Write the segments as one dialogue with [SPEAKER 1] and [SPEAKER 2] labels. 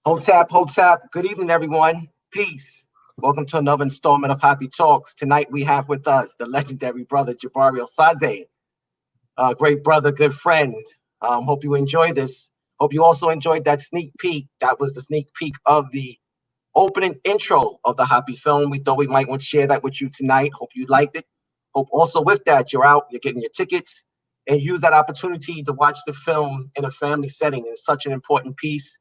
[SPEAKER 1] Hotep, Hotep. Good evening, everyone. Peace. Welcome to another installment of HAPI Talks. Tonight we have with us the legendary brother Jabari Osaze, great brother, good friend. Hope you enjoy this. Hope you also enjoyed that sneak peek. That was the sneak peek of the opening intro of the HAPI film. We thought we might want to share that with you tonight. Hope you liked it. Hope also with that you're out, you're getting your tickets, and use that opportunity to watch the film in a family setting. It's such an important piece.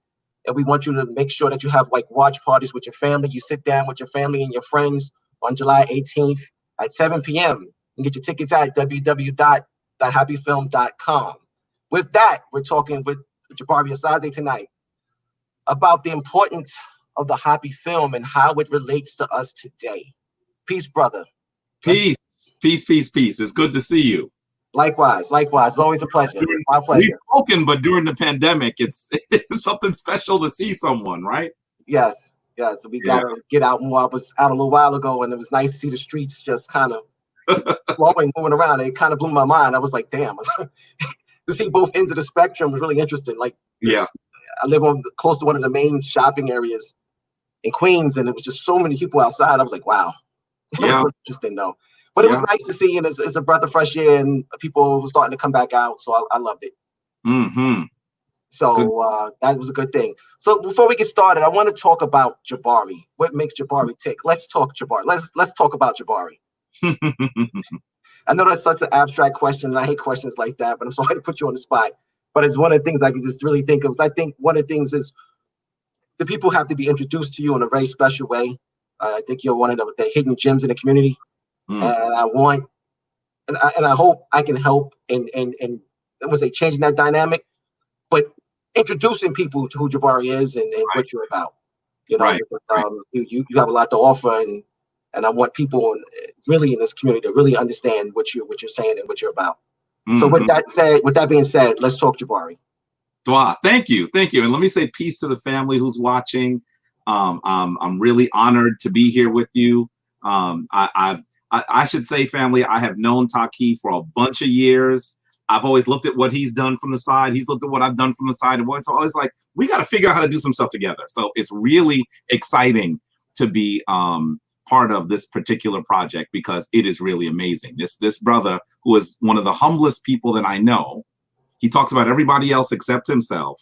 [SPEAKER 1] And we want you to make sure that you have like watch parties with your family. You sit down with your family and your friends on July 18th at 7 p.m. and get your tickets at www.hapifilm.com. With that, we're talking with Jabari Osaze tonight about the importance of the HAPI film and how it relates to us today. Peace, brother.
[SPEAKER 2] Peace, peace, peace, peace. It's good to see you.
[SPEAKER 1] Likewise, likewise. Always a pleasure. My pleasure.
[SPEAKER 2] We've spoken, but during the pandemic, it's something special to see someone, right?
[SPEAKER 1] Yes, yes. We got to get out more. I was out a little while ago, and it was nice to see the streets just kind of flowing, moving around. It kind of blew my mind. I was like, damn. To see both ends of the spectrum was really interesting. Like,
[SPEAKER 2] yeah,
[SPEAKER 1] I live on close to one of the main shopping areas in Queens, and it was just so many people outside. I was like, wow. It was really interesting, though. But it was nice to see, and it's a breath of fresh air, and people were starting to come back out, so I loved it.
[SPEAKER 2] Mm-hmm.
[SPEAKER 1] So that was a good thing. So before we get started, I want to talk about Jabari. What makes Jabari tick? Let's talk Jabari. Let's talk about Jabari. I know that's such an abstract question, and I hate questions like that, but I'm sorry to put you on the spot. But it's one of the things I can just really think of. I think one of the things is the people have to be introduced to you in a very special way. I think you're one of the hidden gems in the community. And I want, and I hope I can help and I would say changing that dynamic, but introducing people to who Jabari is and what you're about. You know, because you have a lot to offer, and I want people really in this community to really understand what you're saying and what you're about. So with that being said, let's talk Jabari.
[SPEAKER 2] Wow, thank you, and let me say peace to the family who's watching. I'm really honored to be here with you. I should say, family, I have known Taki for a bunch of years. I've always looked at what he's done from the side. He's looked at what I've done from the side. And it's always like, we got to figure out how to do some stuff together. So it's really exciting to be part of this particular project because it is really amazing. This brother, who is one of the humblest people that I know, he talks about everybody else except himself,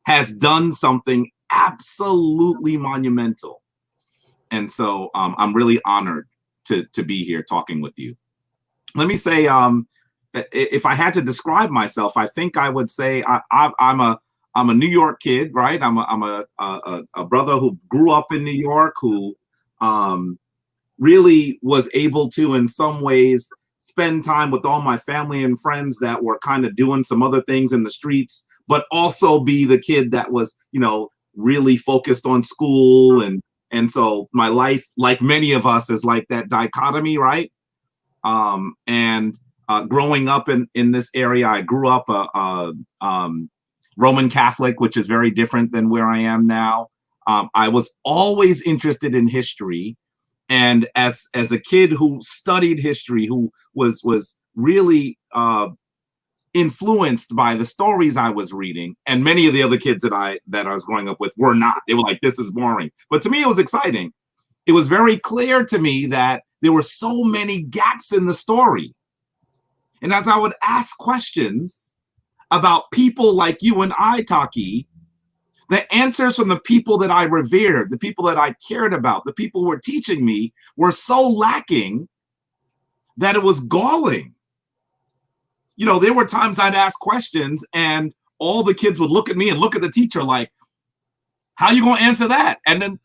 [SPEAKER 2] has done something absolutely monumental. And so I'm really honored to be here talking with you. Let me say, if I had to describe myself, I think I would say I'm a New York kid, right? I'm a brother who grew up in New York, who really was able to, in some ways, spend time with all my family and friends that were kind of doing some other things in the streets, but also be the kid that was, you know, really focused on school. And so my life, like many of us, is like that dichotomy, right? Growing up in this area, I grew up Roman Catholic, which is very different than where I am now. I was always interested in history. And as a kid who studied history, who was really influenced by the stories I was reading, and many of the other kids that I was growing up with were not. They were like, this is boring. But to me, it was exciting. It was very clear to me that there were so many gaps in the story. And as I would ask questions about people like you and I, Taki, the answers from the people that I revered, the people that I cared about, the people who were teaching me were so lacking that it was galling. You know, there were times I'd ask questions and all the kids would look at me and look at the teacher like, how you going to answer that? And then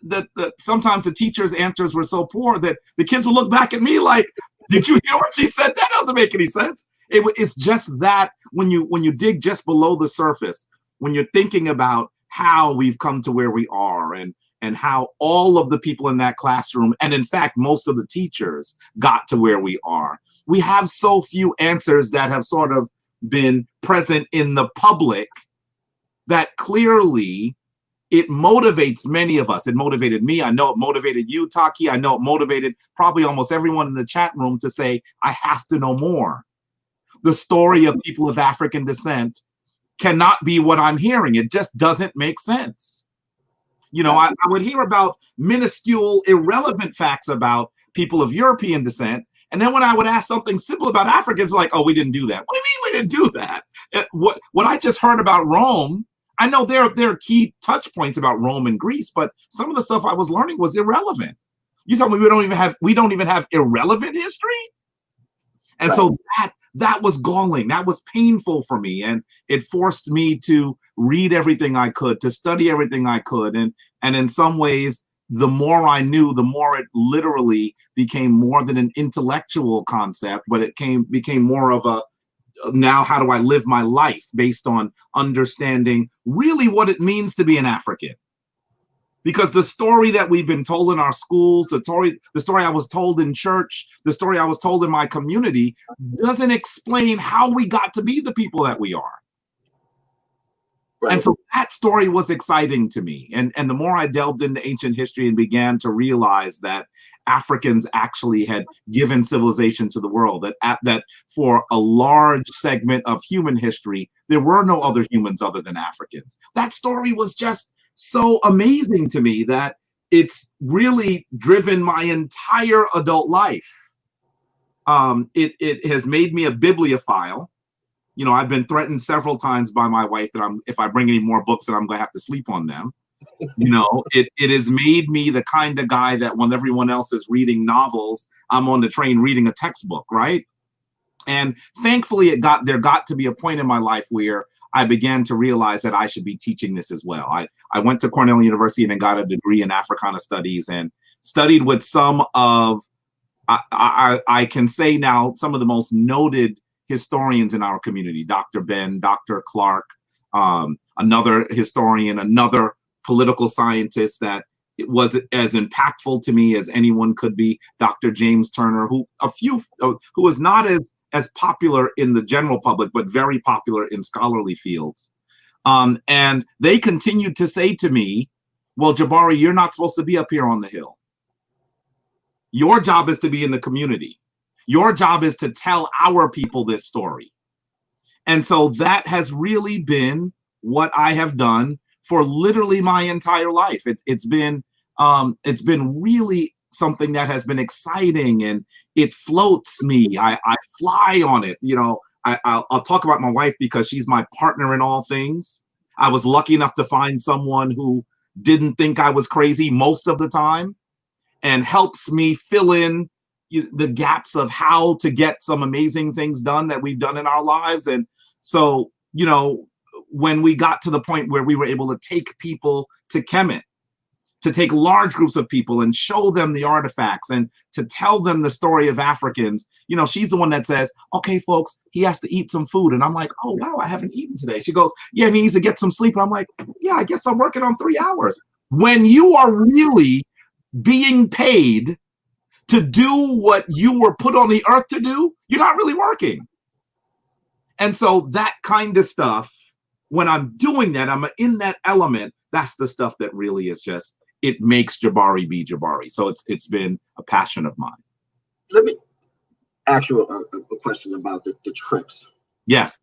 [SPEAKER 2] sometimes the teacher's answers were so poor that the kids would look back at me like, did you hear what she said? That doesn't make any sense. It's just that when you dig just below the surface, when you're thinking about how we've come to where we are and how all of the people in that classroom, and in fact, most of the teachers got to where we are. We have so few answers that have sort of been present in the public that clearly it motivates many of us. It motivated me. I know it motivated you, Taki. I know it motivated probably almost everyone in the chat room to say, I have to know more. The story of people of African descent cannot be what I'm hearing. It just doesn't make sense. You know, I would hear about minuscule, irrelevant facts about people of European descent. And then when I would ask something simple about Africans, like, oh, we didn't do that. What do you mean we didn't do that? What I just heard about Rome, I know there are key touch points about Rome and Greece, but some of the stuff I was learning was irrelevant. You tell me we don't even have irrelevant history? And so that was galling. That was painful for me. And it forced me to read everything I could, to study everything I could. And in some ways, the more I knew, the more it literally became more than an intellectual concept, but it became more of a, now how do I live my life based on understanding really what it means to be an African? Because the story that we've been told in our schools, the story I was told in church, the story I was told in my community doesn't explain how we got to be the people that we are. Right. And so that story was exciting to me. And the more I delved into ancient history and began to realize that Africans actually had given civilization to the world, that for a large segment of human history, there were no other humans other than Africans. That story was just so amazing to me that it's really driven my entire adult life. It has made me a bibliophile. You know, I've been threatened several times by my wife that if I bring any more books, that I'm going to have to sleep on them. You know, it has made me the kind of guy that when everyone else is reading novels, I'm on the train reading a textbook, right? And thankfully, there got to be a point in my life where I began to realize that I should be teaching this as well. I went to Cornell University and got a degree in Africana Studies and studied with some of, I can say now, some of the most noted historians in our community, Dr. Ben, Dr. Clark, another historian, another political scientist that it was as impactful to me as anyone could be, Dr. James Turner, who was not as popular in the general public, but very popular in scholarly fields. And they continued to say to me, well, Jabari, you're not supposed to be up here on the Hill. Your job is to be in the community. Your job is to tell our people this story. And so that has really been what I have done for literally my entire life. It's been really something that has been exciting, and it floats me. I fly on it. You know, I'll talk about my wife because she's my partner in all things. I was lucky enough to find someone who didn't think I was crazy most of the time and helps me fill in the gaps of how to get some amazing things done that we've done in our lives. And so, you know, when we got to the point where we were able to take people to Kemet, to take large groups of people and show them the artifacts and to tell them the story of Africans, you know, she's the one that says, okay, folks, he has to eat some food. And I'm like, oh, wow, I haven't eaten today. She goes, yeah, he needs to get some sleep. And I'm like, yeah, I guess I'm working on 3 hours. When you are really being paid to do what you were put on the earth to do, you're not really working. And so that kind of stuff, when I'm doing that, I'm in that element, that's the stuff that really is just, it makes Jabari be Jabari. So it's been a passion of mine.
[SPEAKER 1] Let me ask you a question about the trips.
[SPEAKER 2] Yes.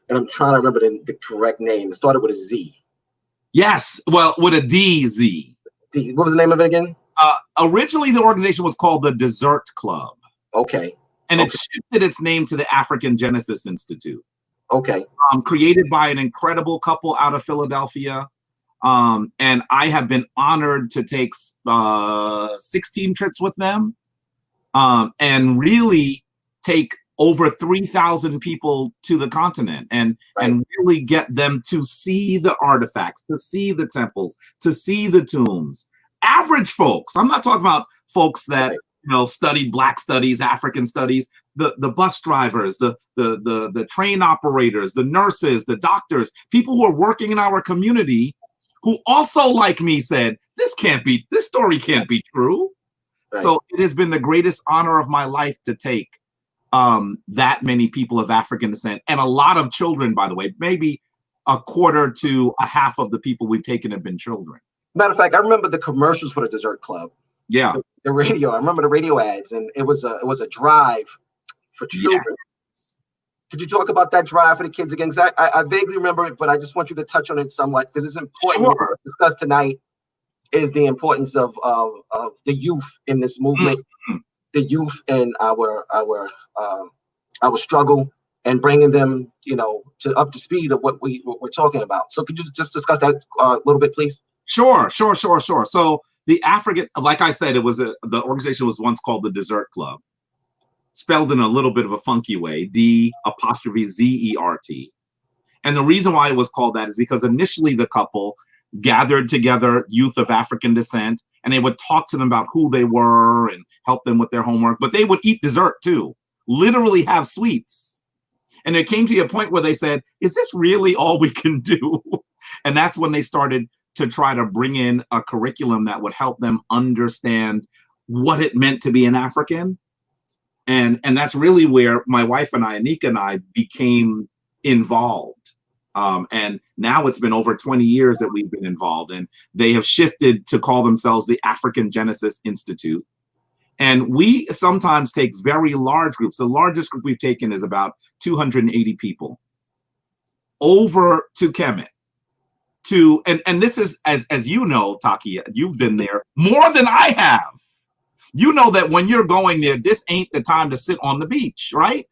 [SPEAKER 1] And I'm trying to remember the correct name. It started with a Z.
[SPEAKER 2] Yes, well, with a DZ.
[SPEAKER 1] What was the name of it again?
[SPEAKER 2] Originally, the organization was called the Dessert Club.
[SPEAKER 1] Okay.
[SPEAKER 2] And it shifted its name to the African Genesis Institute.
[SPEAKER 1] Okay.
[SPEAKER 2] Created by an incredible couple out of Philadelphia. And I have been honored to take 16 trips with them and really take over 3,000 people to the continent and really get them to see the artifacts, to see the temples, to see the tombs. Average folks. I'm not talking about folks that studied Black studies, African studies. The bus drivers, the train operators, the nurses, the doctors, people who are working in our community, who also, like me, said, this story can't be true. Right. So it has been the greatest honor of my life to take that many people of African descent, and a lot of children, by the way. Maybe a quarter to a half of the people we've taken have been children.
[SPEAKER 1] Matter of fact, I remember the commercials for the Dessert Club.
[SPEAKER 2] Yeah.
[SPEAKER 1] The radio. I remember the radio ads, and it was a drive for children. Yes. Could you talk about that drive for the kids again? 'Cause I vaguely remember it, but I just want you to touch on it somewhat because it's important.
[SPEAKER 2] Sure.
[SPEAKER 1] What we discussed tonight is the importance of the youth in this movement, the youth in our struggle, and bringing them, to up to speed of what we're talking about. So could you just discuss that a little bit, please?
[SPEAKER 2] Sure. So the African, like I said, the organization was once called the Desert Club, spelled in a little bit of a funky way, D''Zert. And the reason why it was called that is because initially the couple gathered together youth of African descent, and they would talk to them about who they were and help them with their homework, but they would eat dessert too, literally have sweets. And it came to a point where they said, is this really all we can do? And that's when they started to try to bring in a curriculum that would help them understand what it meant to be an African. And that's really where my wife and I, Anika and I, became involved. And now it's been over 20 years that we've been involved, and they have shifted to call themselves the African Genesis Institute. And we sometimes take very large groups. The largest group we've taken is about 280 people over to Kemet. And this is, as you know, Taki, you've been there more than I have. You know that when you're going there, this ain't the time to sit on the beach, right?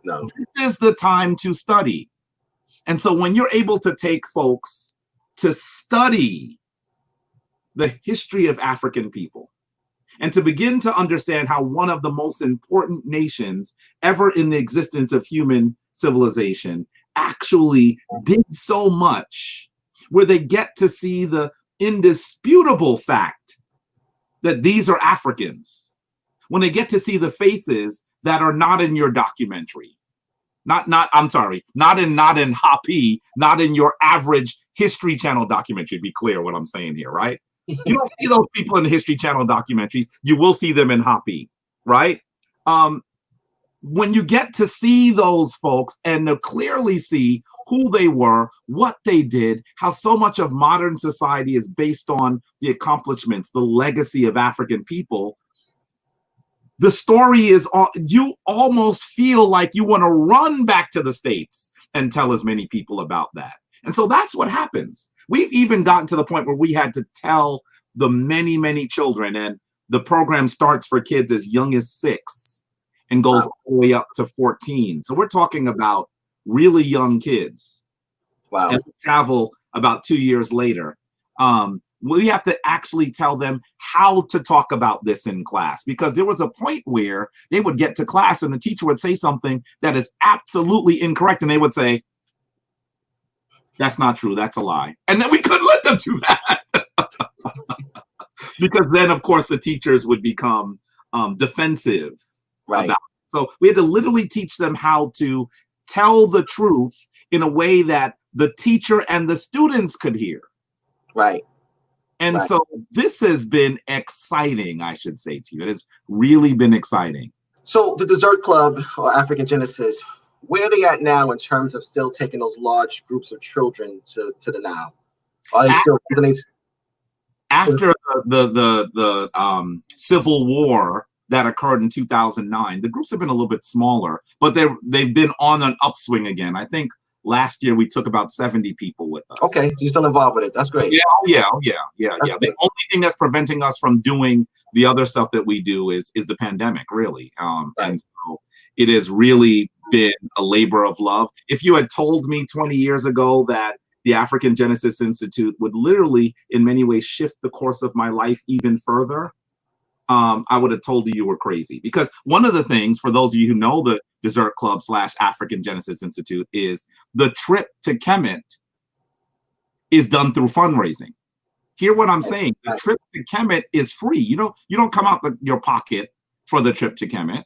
[SPEAKER 1] No.
[SPEAKER 2] This is the time to study. And so when you're able to take folks to study the history of African people and to begin to understand how one of the most important nations ever in the existence of human civilization actually did so much, where they get to see the indisputable fact that these are Africans, when they get to see the faces that are not in your documentary, not in HAPI, not in your average History Channel documentary, to be clear what I'm saying here, right? You don't see those people in the History Channel documentaries. You will see them in HAPI, right? When you get to see those folks and to clearly see who they were, what they did, how so much of modern society is based on the accomplishments, the legacy of African people, the story is, you almost feel like you want to run back to the States and tell as many people about that. And so that's what happens. We've even gotten to the point where we had to tell the many, many children, and the program starts for kids as young as 6 and goes all the way up to 14. So we're talking about really young kids.
[SPEAKER 1] Wow.
[SPEAKER 2] And we travel about 2 years later. We have to actually tell them how to talk about this in class, because there was a point where they would get to class and the teacher would say something that is absolutely incorrect. And they would say, that's not true, that's a lie. And then we couldn't let them do that. Because then, of course, the teachers would become defensive.
[SPEAKER 1] Right.
[SPEAKER 2] So we had to literally teach them how to tell the truth in a way that the teacher and the students could hear.
[SPEAKER 1] Right.
[SPEAKER 2] And so this has been exciting, I should say to you. It has really been exciting.
[SPEAKER 1] So the Desert Club, or African Genesis, where are they at now in terms of still taking those large groups of children to the now? Are they still
[SPEAKER 2] after the Civil War that occurred in 2009? The groups have been a little bit smaller, but they've been on an upswing again. I think last year we took about 70 people with us.
[SPEAKER 1] Okay, so you're still involved with it. That's great.
[SPEAKER 2] Yeah. The only thing that's preventing us from doing the other stuff that we do is the pandemic, really. And so it has really been a labor of love. If you had told me 20 years ago that the African Genesis Institute would literally, in many ways, shift the course of my life even further, I would have told you were crazy. Because one of the things, for those of you who know the Desert Club / African Genesis Institute, is the trip to Kemet is done through fundraising. Hear what I'm saying? The trip to Kemet is free. You don't come out your pocket for the trip to Kemet.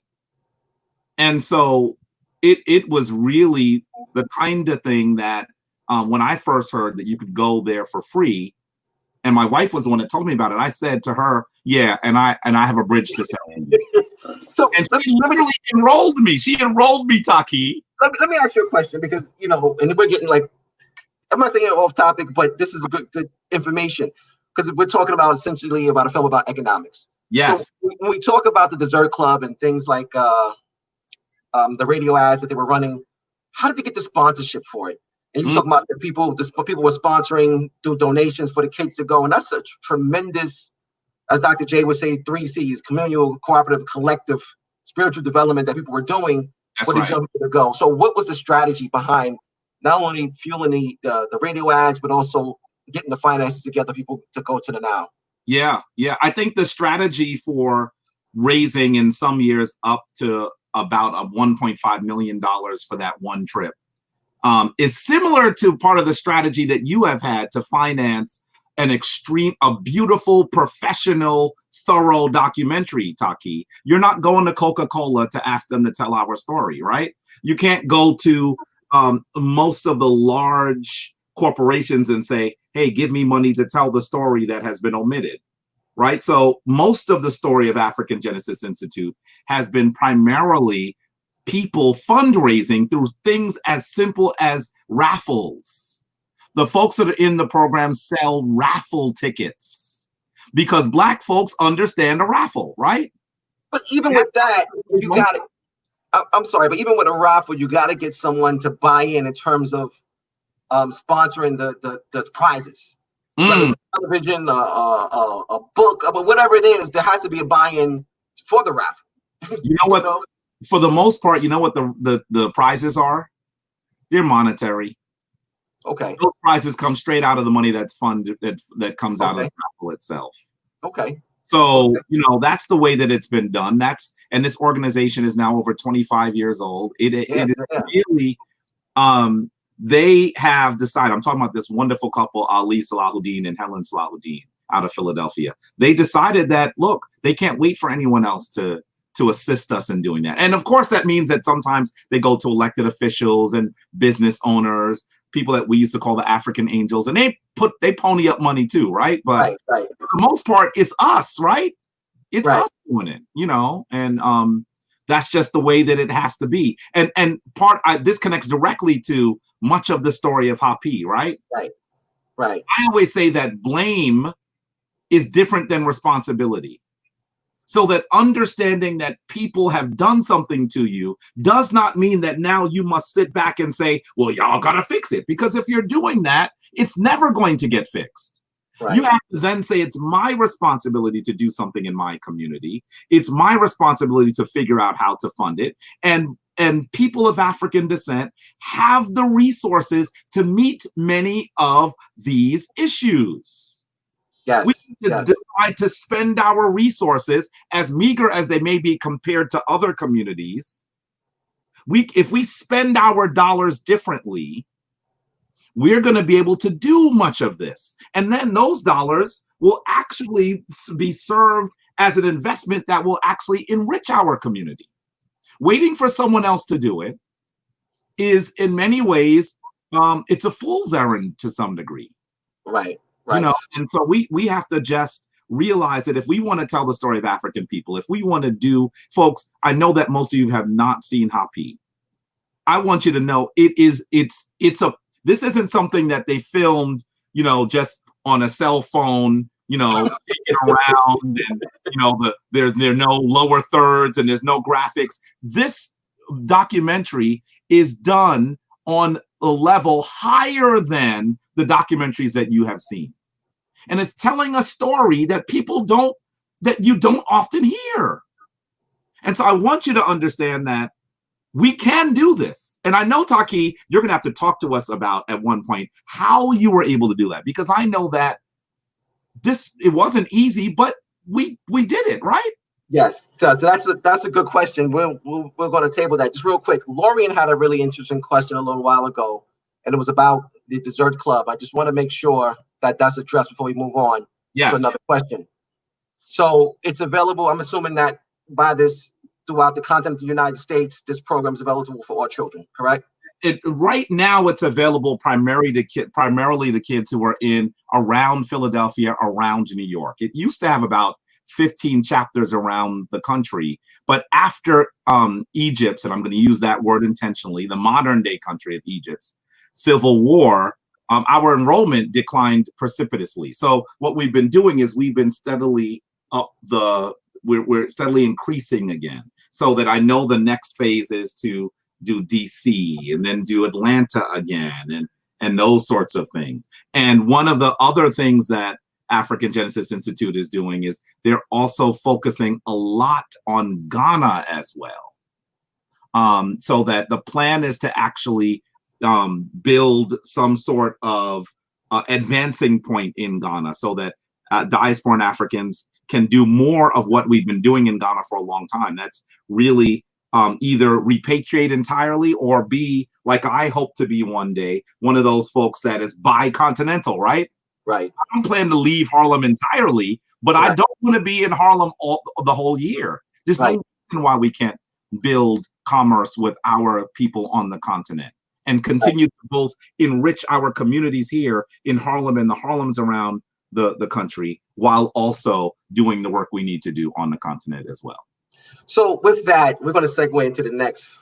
[SPEAKER 2] And so it was really the kind of thing that when I first heard that you could go there for free, and my wife was the one that told me about it, I said to her, yeah, and I have a bridge to sell. So and she literally enrolled me. She enrolled me, Taki.
[SPEAKER 1] Let me ask you a question, because and we're getting I'm not saying off topic, but this is a good information, because we're talking about essentially about a film about economics.
[SPEAKER 2] Yes.
[SPEAKER 1] So when we talk about the Desert Club and things like the radio ads that they were running how did they get the sponsorship for it? And you
[SPEAKER 2] Mm.
[SPEAKER 1] talking about the people were sponsoring through donations for the kids to go, and that's a tremendous, as Dr. J would say, 3 C's: communal, cooperative, collective, spiritual development that people were doing
[SPEAKER 2] That's
[SPEAKER 1] for these
[SPEAKER 2] right.
[SPEAKER 1] young people to go. So what was the strategy behind not only fueling the radio ads, but also getting the finances together, people to go to the now?
[SPEAKER 2] Yeah. I think the strategy for raising in some years up to about a $1.5 million for that one trip is similar to part of the strategy that you have had to finance a beautiful, professional, thorough documentary, Taki. You're not going to Coca-Cola to ask them to tell our story, right? You can't go to most of the large corporations and say, hey, give me money to tell the story that has been omitted, right? So most of the story of African Genesis Institute has been primarily people fundraising through things as simple as raffles. The folks that are in the program sell raffle tickets because Black folks understand a raffle, right?
[SPEAKER 1] But even with that, you got it. I'm sorry, but even with a raffle, you got to get someone to buy in terms of sponsoring the prizes. Whether it's a television, a book, but whatever it is, there has to be a buy-in for the raffle.
[SPEAKER 2] You know what? For the most part, you know what the prizes are? They're monetary.
[SPEAKER 1] Okay.
[SPEAKER 2] Those prizes come straight out of the money that's funded that comes out of the raffle itself.
[SPEAKER 1] Okay.
[SPEAKER 2] So, you know, that's the way that it's been done. And this organization is now over 25 years old. It is really, they have decided, I'm talking about this wonderful couple, Ali Salahuddin and Helen Salahuddin out of Philadelphia. They decided that, look, they can't wait for anyone else to assist us in doing that. And of course, that means that sometimes they go to elected officials and business owners, people that we used to call the African angels, and they pony up money too, right? But for the most part, it's us, right? It's us doing it, you know, and that's just the way that it has to be. And this connects directly to much of the story of HAPI, right?
[SPEAKER 1] Right.
[SPEAKER 2] I always say that blame is different than responsibility. So that understanding that people have done something to you does not mean that now you must sit back and say, well, y'all gotta fix it. Because if you're doing that, it's never going to get fixed. You have to then say, it's my responsibility to do something in my community. It's my responsibility to figure out how to fund it. And people of African descent have the resources to meet many of these issues. We decide to spend our resources, as meager as they may be compared to other communities. If we spend our dollars differently, we're going to be able to do much of this. And then those dollars will actually be served as an investment that will actually enrich our community. Waiting for someone else to do it is, in many ways, it's a fool's errand to some degree.
[SPEAKER 1] Right.
[SPEAKER 2] You know, and so we have to just realize that if we want to tell the story of African people, if we want to do, folks, I know that most of you have not seen HAPI. I want you to know this isn't something that they filmed, you know, just on a cell phone, you know, taking around, and you know, there are no lower thirds and there's no graphics. This documentary is done on a level higher than the documentaries that you have seen. And it's telling a story that you don't often hear. And so I want you to understand that we can do this. And I know, Taki, you're going to have to talk to us about at one point how you were able to do that, because I know that it wasn't easy, but we did it, right?
[SPEAKER 1] Yes. So that's a good question. We're going to table that just real quick. Lorian had a really interesting question a little while ago, and it was about the Dessert Club. I just want to make sure that that's addressed before we move on to another question. So it's available. I'm assuming that throughout the continent of the United States, this program is available for all children, correct?
[SPEAKER 2] Right now, it's available primarily to kids who are around Philadelphia, around New York. It used to have about 15 chapters around the country, but after Egypt's, and I'm going to use that word intentionally, the modern day country of Egypt's civil war, our enrollment declined precipitously. So what we've been doing is we've been steadily we're steadily increasing again, so that I know the next phase is to do DC and then do Atlanta again and those sorts of things. And one of the other things that African Genesis Institute is doing is they're also focusing a lot on Ghana as well. So that the plan is to actually build some sort of advancing point in Ghana so that diasporan Africans can do more of what we've been doing in Ghana for a long time. That's really either repatriate entirely or be, like I hope to be one day, one of those folks that is bicontinental, right?
[SPEAKER 1] Right.
[SPEAKER 2] I don't plan to leave Harlem entirely, but I don't want to be in Harlem the whole year. There's no reason why we can't build commerce with our people on the continent and continue to both enrich our communities here in Harlem and the Harlems around the country, while also doing the work we need to do on the continent as well.
[SPEAKER 1] So with that, we're going to segue into the next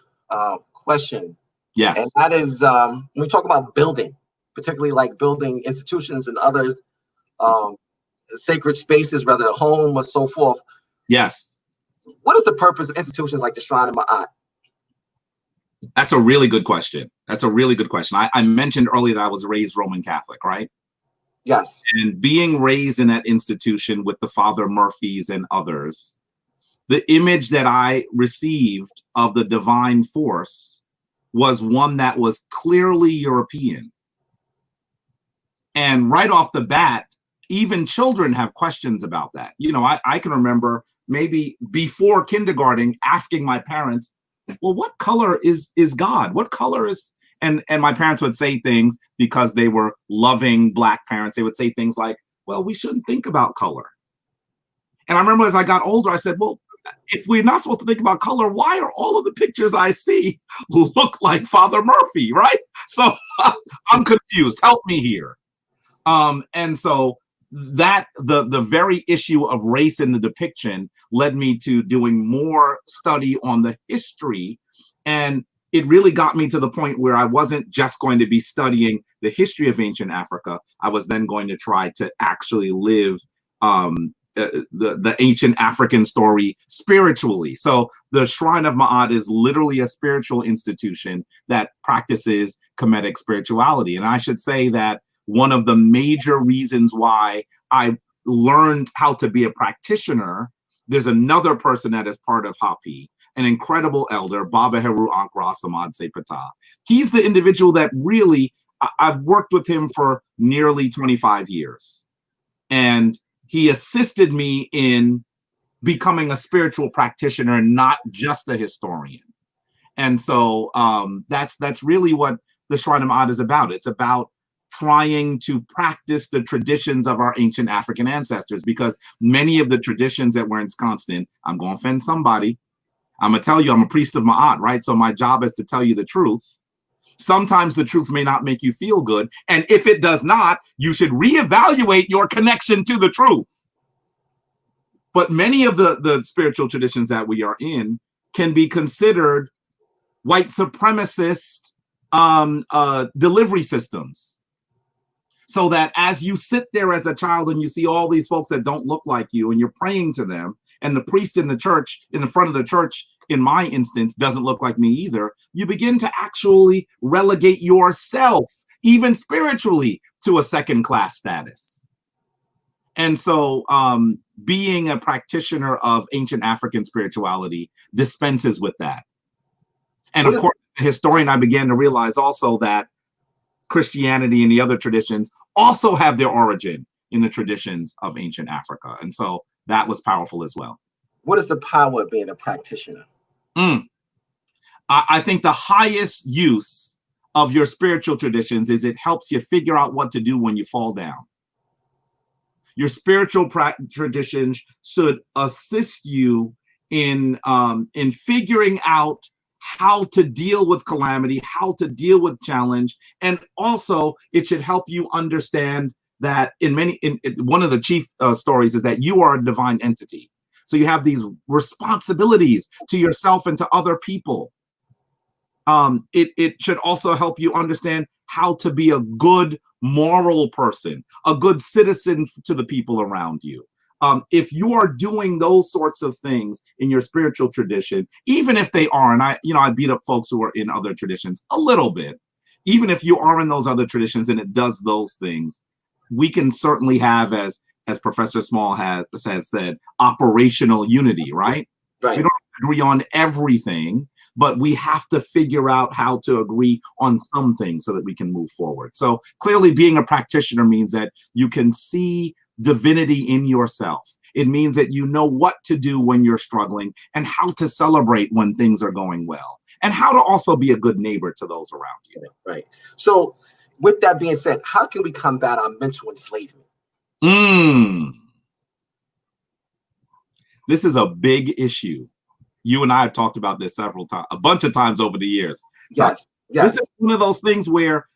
[SPEAKER 1] question.
[SPEAKER 2] Yes.
[SPEAKER 1] And that is when we talk about building, particularly like building institutions and others, sacred spaces, whether at home or so forth.
[SPEAKER 2] Yes.
[SPEAKER 1] What is the purpose of institutions like the Shrine of Ma'at?
[SPEAKER 2] That's a really good question. That's a really good question. I mentioned earlier that I was raised Roman Catholic, right?
[SPEAKER 1] Yes.
[SPEAKER 2] And being raised in that institution with the Father Murphys and others, the image that I received of the divine force was one that was clearly European. And right off the bat, even children have questions about that. You know, I can remember maybe before kindergarten asking my parents, well, what color is God? What color is, and my parents would say things because they were loving Black parents. They would say things like, well, we shouldn't think about color. And I remember as I got older, I said, well, if we're not supposed to think about color, why are all of the pictures I see look like Father Murphy, right? So I'm confused. Help me here. And so that the very issue of race in the depiction led me to doing more study on the history. And it really got me to the point where I wasn't just going to be studying the history of ancient Africa. I was then going to try to actually live the ancient African story spiritually. So the Shrine of Ma'at is literally a spiritual institution that practices Kemetic spirituality. And I should say that one of the major reasons why I learned how to be a practitioner, there's another person that is part of HAPI, an incredible elder, Baba Heru Ankra Samad Sepata. He's the individual that really, I've worked with him for nearly 25 years. And he assisted me in becoming a spiritual practitioner, not just a historian. And so that's really what the Shrine of Ma'at is about. It's about trying to practice the traditions of our ancient African ancestors, because many of the traditions that were ensconced in, I'm going to offend somebody. I'm going to tell you, I'm a priest of Ma'at, right? So my job is to tell you the truth. Sometimes the truth may not make you feel good. And if it does not, you should reevaluate your connection to the truth. But many of the spiritual traditions that we are in can be considered white supremacist delivery systems. So that as you sit there as a child and you see all these folks that don't look like you and you're praying to them, and the priest in the church, in the front of the church, in my instance, doesn't look like me either, you begin to actually relegate yourself, even spiritually, to a second-class status. And so being a practitioner of ancient African spirituality dispenses with that. And of course, as a historian, I began to realize also that Christianity and the other traditions also have their origin in the traditions of ancient Africa. And so that was powerful as well.
[SPEAKER 1] What is the power of being a practitioner?
[SPEAKER 2] I think the highest use of your spiritual traditions is it helps you figure out what to do when you fall down. Your spiritual traditions should assist you in figuring out how to deal with calamity, how to deal with challenge, and also it should help you understand that one of the chief stories is that you are a divine entity. So you have these responsibilities to yourself and to other people. It should also help you understand how to be a good moral person, a good citizen to the people around you. If you are doing those sorts of things in your spiritual tradition, even if they are, and I beat up folks who are in other traditions a little bit, even if you are in those other traditions and it does those things, we can certainly have, as Professor Small has said, operational unity, right?
[SPEAKER 1] Right.
[SPEAKER 2] We don't agree on everything, but we have to figure out how to agree on some things so that we can move forward. So clearly being a practitioner means that you can see divinity in yourself. It means that you know what to do when you're struggling and how to celebrate when things are going well, and how to also be a good neighbor to those around you.
[SPEAKER 1] Right. So with that being said, how can we combat our mental enslavement?
[SPEAKER 2] This is a big issue. You and I have talked about this several times, a bunch of times over the years.
[SPEAKER 1] Yes.
[SPEAKER 2] This is one of those things where,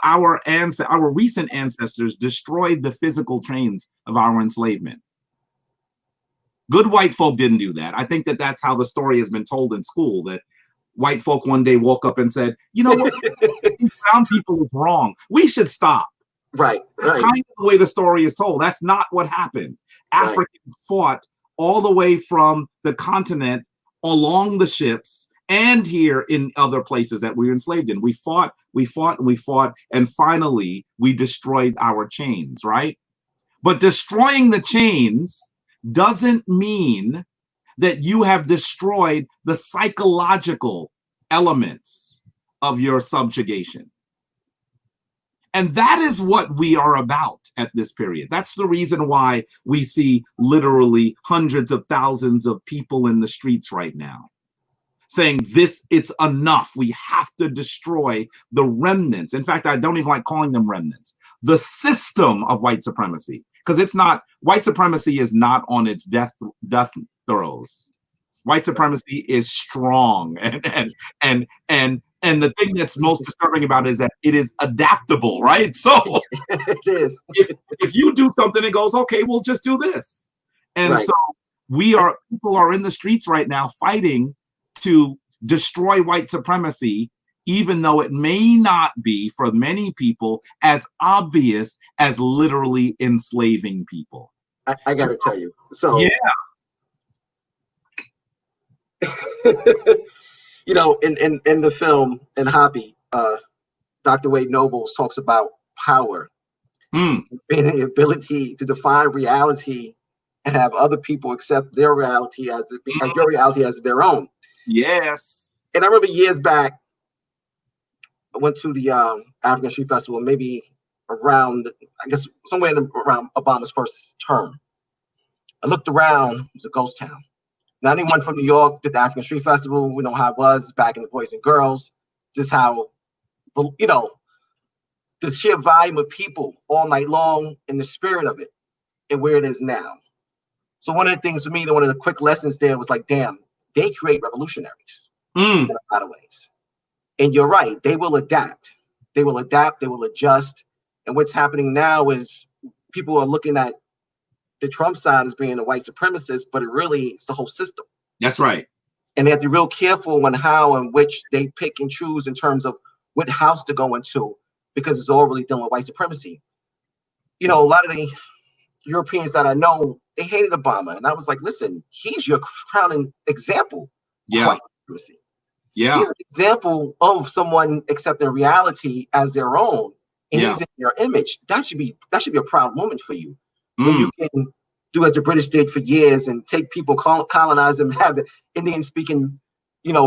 [SPEAKER 2] our recent ancestors destroyed the physical chains of our enslavement. Good white folk didn't do that. I think that that's how the story has been told in school, that white folk one day woke up and said, you know what, brown people is wrong. We should stop.
[SPEAKER 1] Right.
[SPEAKER 2] That's kind of the way the story is told. That's not what happened. Africans fought all the way from the continent, along the ships, and here in other places that we were enslaved in. We fought, and finally we destroyed our chains, right? But destroying the chains doesn't mean that you have destroyed the psychological elements of your subjugation. And that is what we are about at this period. That's the reason why we see literally hundreds of thousands of people in the streets right now saying it's enough. We have to destroy the remnants. In fact, I don't even like calling them remnants. The system of white supremacy, because white supremacy is not on its death throes. White supremacy is strong, and the thing that's most disturbing about it is that it is adaptable, right? So
[SPEAKER 1] it is.
[SPEAKER 2] if you do something, it goes, okay, we'll just do this. And so people are in the streets right now fighting to destroy white supremacy, even though it may not be, for many people, as obvious as literally enslaving people.
[SPEAKER 1] I got to tell you. So,
[SPEAKER 2] yeah.
[SPEAKER 1] In the film, in HAPI, Dr. Wade Nobles talks about power, being the ability to define reality and have other people accept their reality as your reality as their own.
[SPEAKER 2] Yes.
[SPEAKER 1] And I remember years back, I went to the African Street Festival, maybe around, I guess, somewhere around Obama's first term. I looked around, it was a ghost town. Now, anyone from New York did the African Street Festival, we know how it was back in the Boys and Girls, just how, the sheer volume of people all night long and the spirit of it and where it is now. So one of the things for me, one of the quick lessons there was like, damn, they create revolutionaries in a lot of ways. And you're right, they will adapt. They will adapt, they will adjust. And what's happening now is people are looking at the Trump side as being a white supremacist, but it's the whole system.
[SPEAKER 2] That's right.
[SPEAKER 1] And they have to be real careful on how and which they pick and choose in terms of what house to go into, because it's all really dealing with white supremacy. A lot of the Europeans that I know, they hated Obama. And I was like, listen, he's your crowning example of white supremacy.
[SPEAKER 2] Yeah.
[SPEAKER 1] He's an example of someone accepting reality as their own. And he's in your image. That should be a proud moment for you. When you can do as the British did for years and take people, colonize them, have the Indians speaking,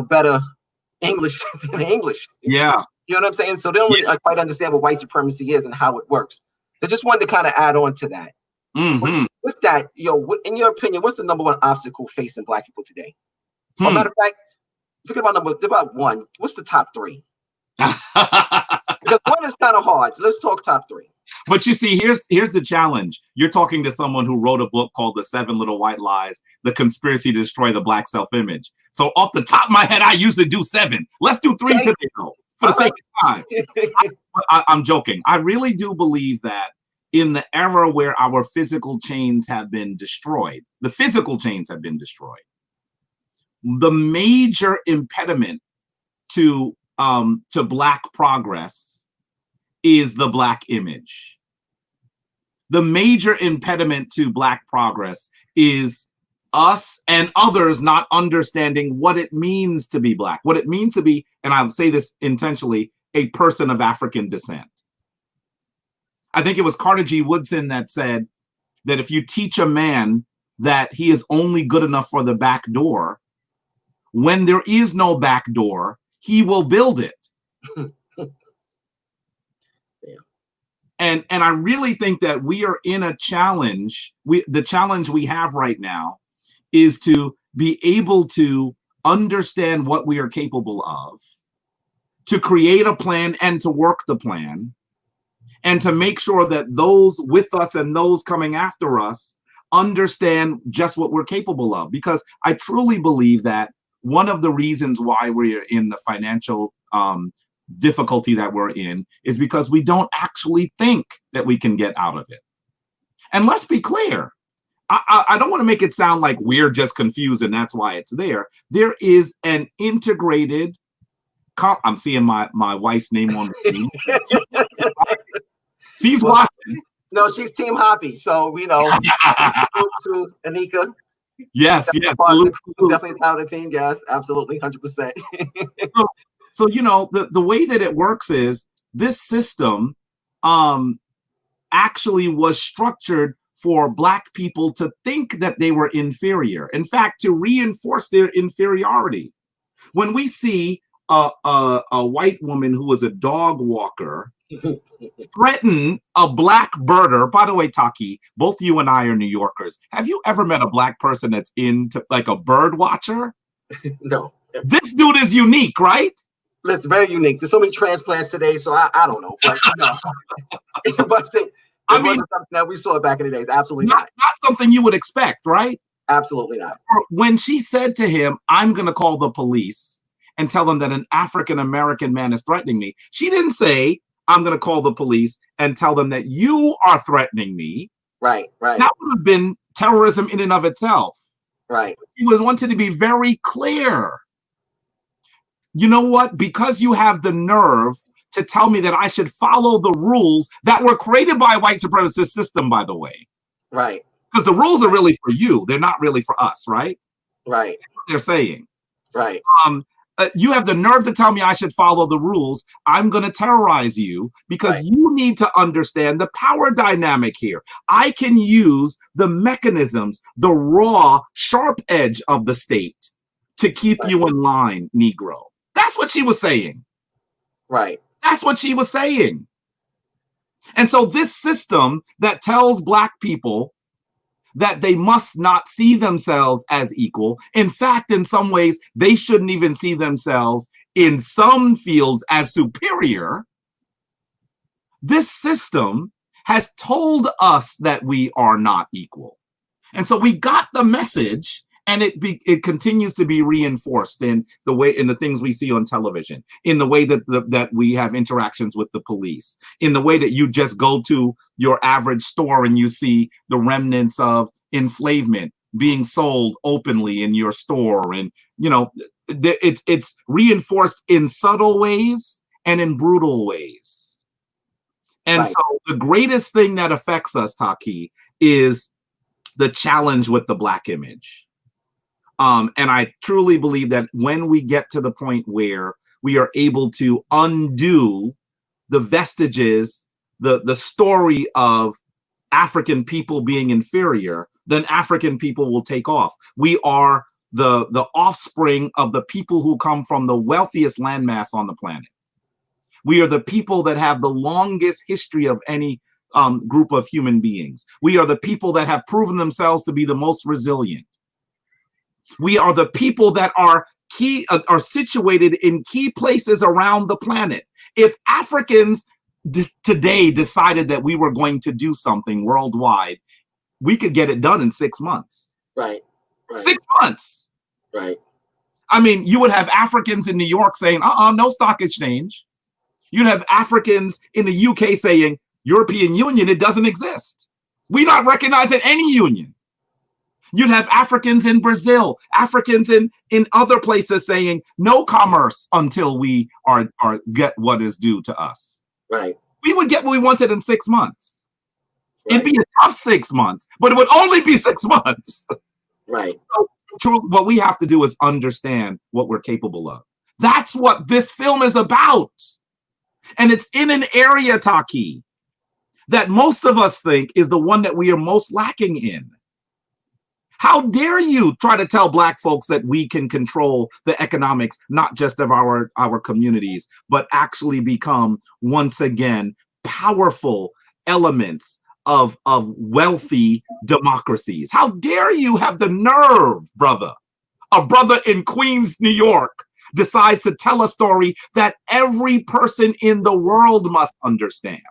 [SPEAKER 1] better English than English.
[SPEAKER 2] Yeah.
[SPEAKER 1] You know what I'm saying? So they don't really quite understand what white supremacy is and how it works. So just wanted to kind of add on to that. With that, in your opinion, what's the number one obstacle facing Black people today? Or matter of fact, forget about one. What's the top three? Because one is kind of hard. So let's talk top three.
[SPEAKER 2] But you see, here's the challenge. You're talking to someone who wrote a book called The 7 Little White Lies, The Conspiracy to Destroy the Black Self-Image. So off the top of my head, I usually do 7. Let's do 3 today, though, for the sake of time. I'm joking. I really do believe that in the era where our physical chains have been destroyed, the major impediment to Black progress is the Black image. the major impediment to Black progress is us and others not understanding what it means to be Black, what it means to be, and I say this intentionally, a person of African descent. I think it was Carter G. Woodson that said that if you teach a man that he is only good enough for the back door, when there is no back door, he will build it. And I really think that we are in a challenge. The challenge we have right now is to be able to understand what we are capable of, to create a plan and to work the plan, and to make sure that those with us and those coming after us understand just what we're capable of. Because I truly believe that one of the reasons why we're in the financial difficulty that we're in is because we don't actually think that we can get out of it. And let's be clear, I don't want to make it sound like we're just confused and that's why it's there. There is an integrated, I'm seeing my wife's name on the screen. She's watching.
[SPEAKER 1] No, she's Team HAPI, so to Anika.
[SPEAKER 2] Yes,
[SPEAKER 1] definitely a talented team. Yes, absolutely, 100%.
[SPEAKER 2] So the way that it works is this system actually was structured for Black people to think that they were inferior. In fact, to reinforce their inferiority. When we see a white woman who was a dog walker threaten a Black birder, by the way, Taki, both you and I are New Yorkers. Have you ever met a Black person that's into like a bird watcher?
[SPEAKER 1] No.
[SPEAKER 2] This dude is unique, right?
[SPEAKER 1] Listen, very unique. There's so many transplants today, so I don't know. But it wasn't something that we saw back in the days. Absolutely not.
[SPEAKER 2] Not something you would expect, right?
[SPEAKER 1] Absolutely not.
[SPEAKER 2] When she said to him, I'm going to call the police and tell them that an African-American man is threatening me, she didn't say, I'm going to call the police and tell them that you are threatening me.
[SPEAKER 1] Right.
[SPEAKER 2] That would have been terrorism in and of itself.
[SPEAKER 1] Right.
[SPEAKER 2] He was wanted to be very clear. You know what? Because you have the nerve to tell me that I should follow the rules that were created by a white supremacist system, by the way.
[SPEAKER 1] Right.
[SPEAKER 2] Because the rules are really for you. They're not really for us, right?
[SPEAKER 1] Right.
[SPEAKER 2] That's what they're saying.
[SPEAKER 1] Right.
[SPEAKER 2] You have the nerve to tell me I should follow the rules. I'm going to terrorize you because you need to understand the power dynamic here. I can use the mechanisms, the raw, sharp edge of the state to keep you in line, Negro. That's what she was saying.
[SPEAKER 1] Right.
[SPEAKER 2] That's what she was saying. And so this system that tells Black people that they must not see themselves as equal. In fact, in some ways, they shouldn't even see themselves in some fields as superior. This system has told us that we are not equal. And so we got the message, and it continues to be reinforced in the things we see on television, in the way that we have interactions with the police, in the way that you just go to your average store and you see the remnants of enslavement being sold openly in your store. And, it's reinforced in subtle ways and in brutal ways. And so the greatest thing that affects us, Taki, is the challenge with the Black image. And I truly believe that when we get to the point where we are able to undo the vestiges, the story of African people being inferior, then African people will take off. We are the offspring of the people who come from the wealthiest landmass on the planet. We are the people that have the longest history of any group of human beings. We are the people that have proven themselves to be the most resilient. We are the people that are situated in key places around the planet. If Africans today decided that we were going to do something worldwide, we could get it done in 6 months.
[SPEAKER 1] Right.
[SPEAKER 2] 6 months.
[SPEAKER 1] Right.
[SPEAKER 2] I mean, you would have Africans in New York saying, no stock exchange. You'd have Africans in the UK saying, European Union, it doesn't exist. We're not recognizing any union. You'd have Africans in Brazil, Africans in other places saying no commerce until we are get what is due to us.
[SPEAKER 1] Right.
[SPEAKER 2] We would get what we wanted in 6 months. It'd be a tough 6 months, but it would only be 6 months.
[SPEAKER 1] Right.
[SPEAKER 2] So, what we have to do is understand what we're capable of. That's what this film is about. And it's in an area, Taki, that most of us think is the one that we are most lacking in. How dare you try to tell Black folks that we can control the economics, not just of our communities, but actually become, once again, powerful elements of wealthy democracies? How dare you have the nerve, brother? A brother in Queens, New York, decides to tell a story that every person in the world must understand.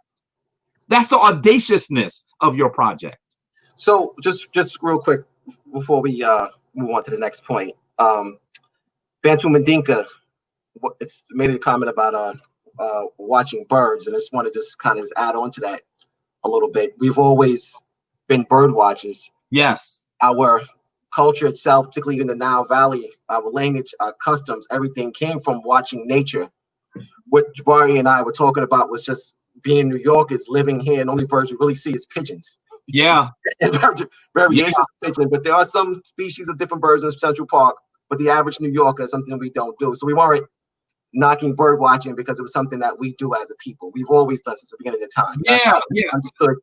[SPEAKER 2] That's the audaciousness of your project.
[SPEAKER 1] So just real quick before we move on to the next point, Bantu Mandinka, it's made a comment about watching birds, and I just want to just kind of add on to that a little bit. We've always been bird watchers.
[SPEAKER 2] Yes.
[SPEAKER 1] Our culture itself, particularly in the Nile Valley, our language, our customs, everything came from watching nature. What Jabari and I were talking about was just being in New York, is living here, and only birds you really see is pigeons.
[SPEAKER 2] Yeah.
[SPEAKER 1] And variations of pigeon, but there are some species of different birds in Central Park, but the average New Yorker is something we don't do. So we weren't knocking bird watching because it was something that we do as a people. We've always done since the beginning of time. That's how we understood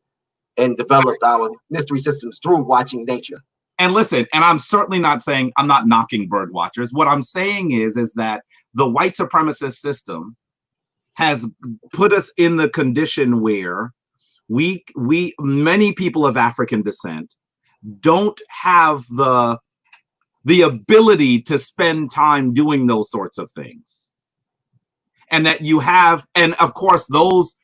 [SPEAKER 1] and developed our mystery systems through watching nature.
[SPEAKER 2] And listen, and I'm certainly not saying, I'm not knocking bird watchers. What I'm saying is that the white supremacist system has put us in the condition where many people of African descent don't have the ability to spend time doing those sorts of things. And that you have, and of course, those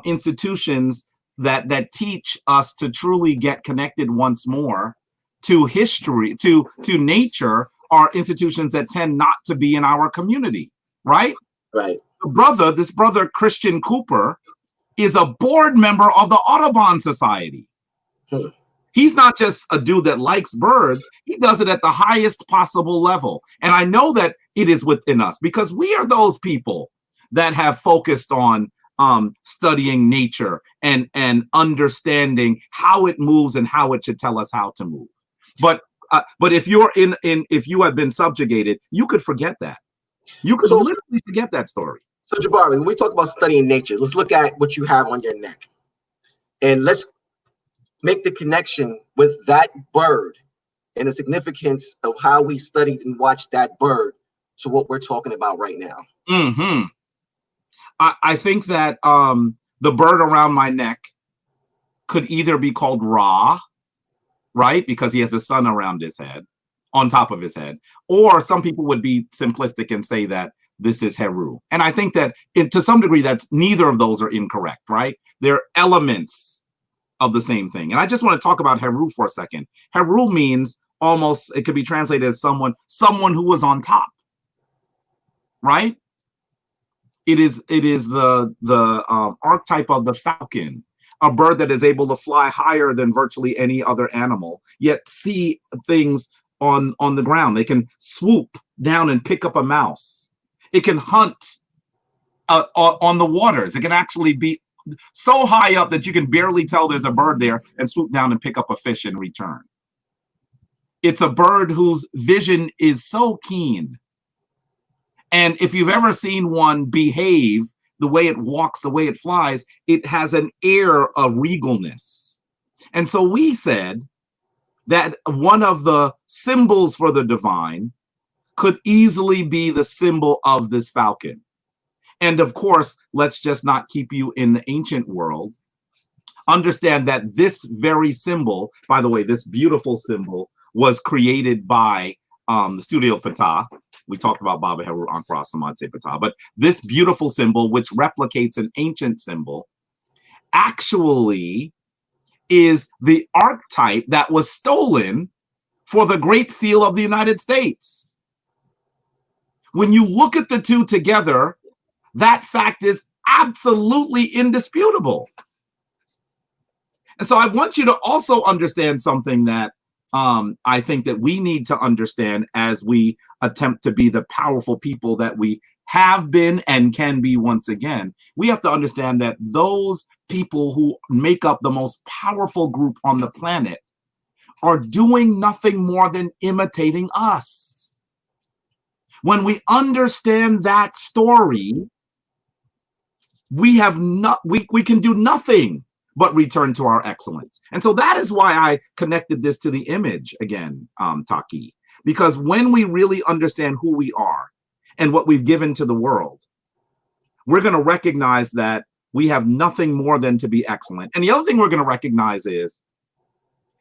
[SPEAKER 2] institutions that teach us to truly get connected once more to history, to nature, are institutions that tend not to be in our community, right?
[SPEAKER 1] Right.
[SPEAKER 2] This brother, Christian Cooper, is a board member of the Audubon Society. He's not just a dude that likes birds. He does it at the highest possible level. And I know that it is within us because we are those people that have focused on studying nature and understanding how it moves and how it should tell us how to move. But if you're if you have been subjugated, you could forget that. You could literally forget that story.
[SPEAKER 1] So Jabari, when we talk about studying nature, let's look at what you have on your neck. And let's make the connection with that bird and the significance of how we studied and watched that bird to what we're talking about right now.
[SPEAKER 2] Mm-hmm. I think that the bird around my neck could either be called Ra, right? Because he has the sun around his head, on top of his head. Or some people would be simplistic and say that this is Heru. And I think that to some degree, that's neither of those are incorrect, right? They're elements of the same thing. And I just want to talk about Heru for a second. Heru means almost, it could be translated as someone who was on top, right? It is the archetype of the falcon, a bird that is able to fly higher than virtually any other animal, yet see things on the ground. They can swoop down and pick up a mouse. It can hunt on the waters. It can actually be so high up that you can barely tell there's a bird there and swoop down and pick up a fish in return. It's a bird whose vision is so keen. And if you've ever seen one behave, the way it walks, the way it flies, it has an air of regalness. And so we said that one of the symbols for the divine could easily be the symbol of this falcon. And of course, let's just not keep you in the ancient world. Understand that this very symbol, by the way, this beautiful symbol was created by the studio Ptah. We talked about Baba Heru Ankara Samante Ptah, but this beautiful symbol, which replicates an ancient symbol, actually is the archetype that was stolen for the Great Seal of the United States. When you look at the two together, that fact is absolutely indisputable. And so I want you to also understand something that I think that we need to understand as we attempt to be the powerful people that we have been and can be once again. We have to understand that those people who make up the most powerful group on the planet are doing nothing more than imitating us. When we understand that story, we can do nothing but return to our excellence. And so that is why I connected this to the image again, Taki, because when we really understand who we are and what we've given to the world, we're going to recognize that we have nothing more than to be excellent. And the other thing we're going to recognize is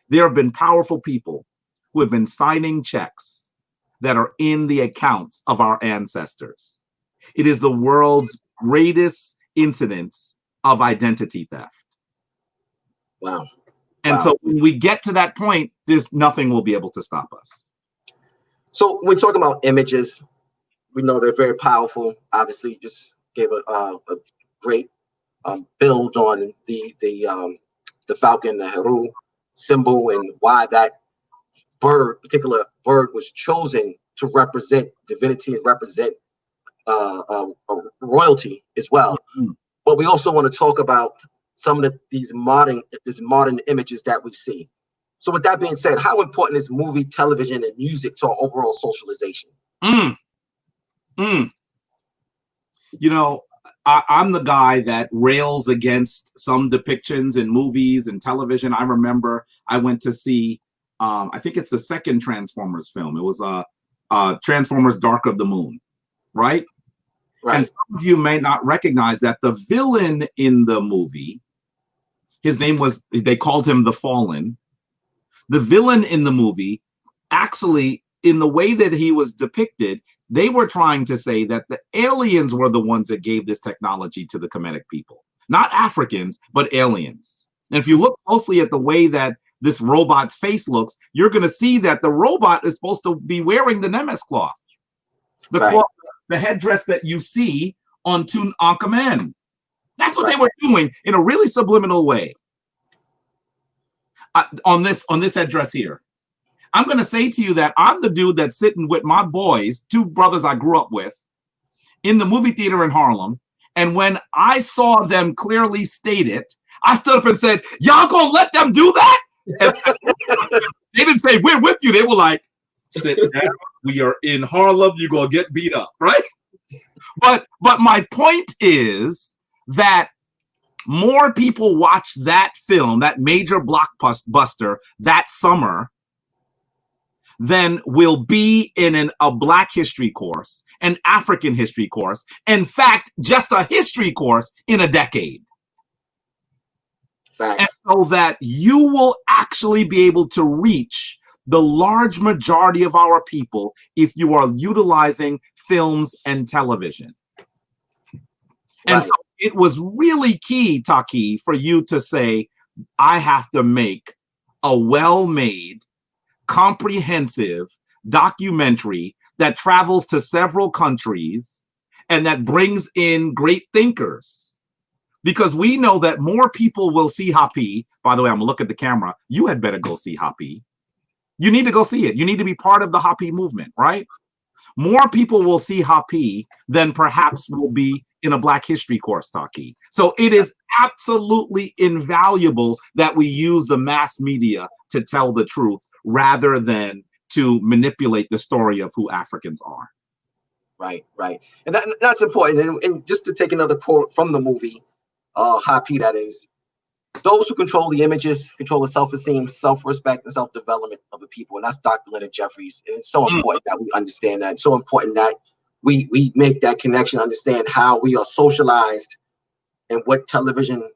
[SPEAKER 2] there have been powerful people who have been signing checks that are in the accounts of our ancestors. It is the world's greatest incidence of identity theft.
[SPEAKER 1] Wow.
[SPEAKER 2] And so when we get to that point, there's nothing will be able to stop us.
[SPEAKER 1] So when we talk about images, we know they're very powerful. Obviously, you just gave a great build on the falcon, the Heru symbol, and why that particular bird was chosen to represent divinity and represent royalty as well. Mm-hmm. But we also want to talk about some of these modern images that we see. So with that being said, how important is movie, television, and music to our overall socialization?
[SPEAKER 2] You know, I'm the guy that rails against some depictions in movies and television. I remember I went to see, I think it's the second Transformers film. It was Transformers Dark of the Moon, right? And some of you may not recognize that the villain in the movie, his name was, they called him the Fallen. The villain in the movie, actually, in the way that he was depicted, they were trying to say that the aliens were the ones that gave this technology to the Kemetic people. Not Africans, but aliens. And if you look closely at the way that this robot's face looks, you're going to see that the robot is supposed to be wearing the Nemes cloth. Cloth, the headdress that you see on Tutankhamun. That's what they were doing in a really subliminal way. On this headdress here. I'm going to say to you that I'm the dude that's sitting with my boys, two brothers I grew up with, in the movie theater in Harlem. And when I saw them clearly state it, I stood up and said, y'all gonna let them do that? And they didn't say, we're with you. They were like, sit down. We are in Harlem. You're going to get beat up, right? But my point is that more people watch that film, that major blockbuster that summer, than will be in a Black history course, an African history course, in fact, just a history course in a decade. Facts. And so that you will actually be able to reach the large majority of our people if you are utilizing films and television. And so it was really key, Taki, for you to say, I have to make a well-made, comprehensive documentary that travels to several countries and that brings in great thinkers. Because we know that more people will see HAPI. By the way, I'm gonna look at the camera. You had better go see HAPI. You need to go see it. You need to be part of the HAPI movement, right? More people will see HAPI than perhaps will be in a Black history course, Taki. So it is absolutely invaluable that we use the mass media to tell the truth rather than to manipulate the story of who Africans are.
[SPEAKER 1] Right. And that's important. And just to take another quote from the movie, HAPI, that is, those who control the images control the self-esteem, self-respect, and self-development of the people. And that's Dr. Leonard Jeffries. And it's so important that we understand that. It's so important that we make that connection, understand how we are socialized and what television,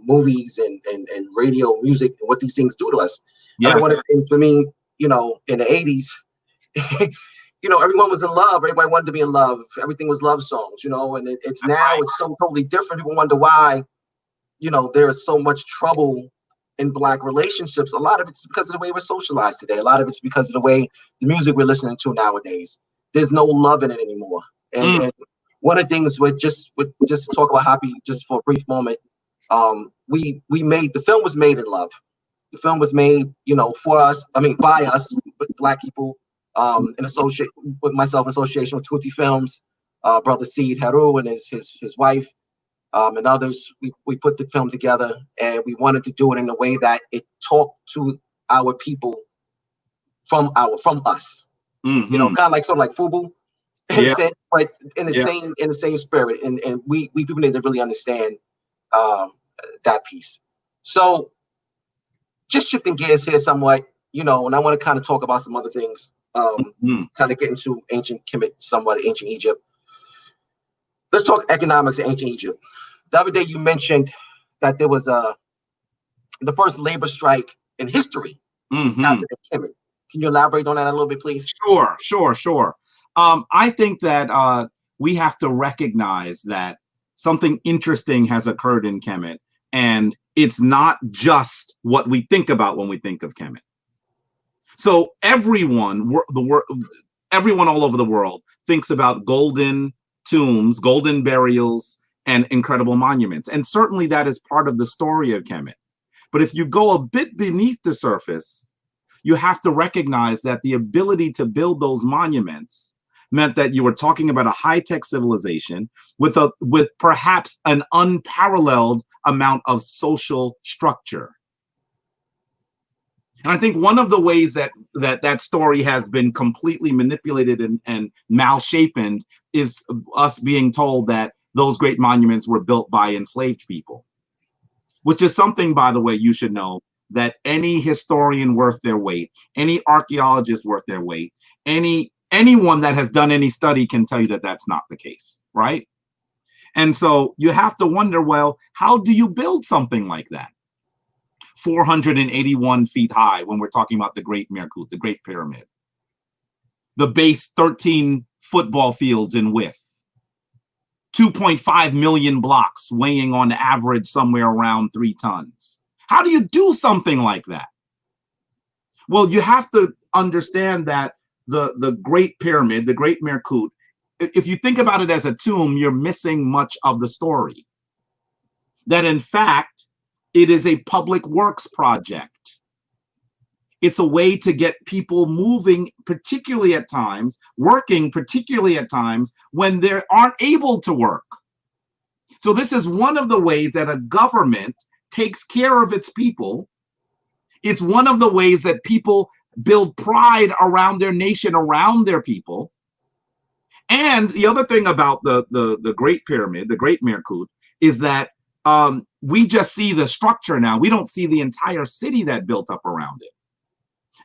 [SPEAKER 1] movies, and radio, music, and what these things do to us. Yes. And one of the things for me, in the 80s, everyone was in love. Everybody wanted to be in love. Everything was love songs, and it's now it's so totally different. People wonder why, there's so much trouble in Black relationships. A lot of it's because of the way we're socialized today. A lot of it's because of the way the music we're listening to nowadays. There's no love in it anymore. And one of the things just to talk about HAPI just for a brief moment, the film was made in love. The film was made, for us, by us, Black people, in association with myself in association with Tutti Films, brother Seed Heru and his wife. and others. We put the film together, and we wanted to do it in a way that it talked to our people from us.
[SPEAKER 2] Mm-hmm.
[SPEAKER 1] You know, kind of like FUBU,
[SPEAKER 2] Yeah.
[SPEAKER 1] but in the same spirit. And we people need to really understand that piece. So just shifting gears here somewhat, you know, and I want to kind of talk about some other things, kind of get into ancient Kemet, somewhat ancient Egypt. Let's talk economics in ancient Egypt. The other day you mentioned that there was the first labor strike in history happened in Kemet. Can you elaborate on that a little bit, please?
[SPEAKER 2] Sure. I think that we have to recognize that something interesting has occurred in Kemet, and it's not just what we think about when we think of Kemet. So everyone all over the world thinks about golden tombs, golden burials, and incredible monuments. And certainly that is part of the story of Kemet. But if you go a bit beneath the surface, you have to recognize that the ability to build those monuments meant that you were talking about a high-tech civilization with perhaps an unparalleled amount of social structure. And I think one of the ways that story has been completely manipulated and malshapen is us being told that those great monuments were built by enslaved people, which is something, by the way, you should know, that any historian worth their weight, any archaeologist worth their weight, anyone that has done any study can tell you that that's not the case, right? And so you have to wonder, well, how do you build something like that? 481 feet high when we're talking about the Great Merkut, the Great Pyramid. The base 13 football fields in width. 2.5 million blocks weighing on average somewhere around 3 tons. How do you do something like that? Well, you have to understand that the Great Pyramid, the Great Merkut, if you think about it as a tomb, you're missing much of the story. That in fact, it is a public works project. It's a way to get people moving, particularly at times, working, particularly at times when they aren't able to work. So this is one of the ways that a government takes care of its people. It's one of the ways that people build pride around their nation, around their people. And the other thing about the Great Pyramid, the Great Merkut, is that we just see the structure now. We don't see the entire city that built up around it.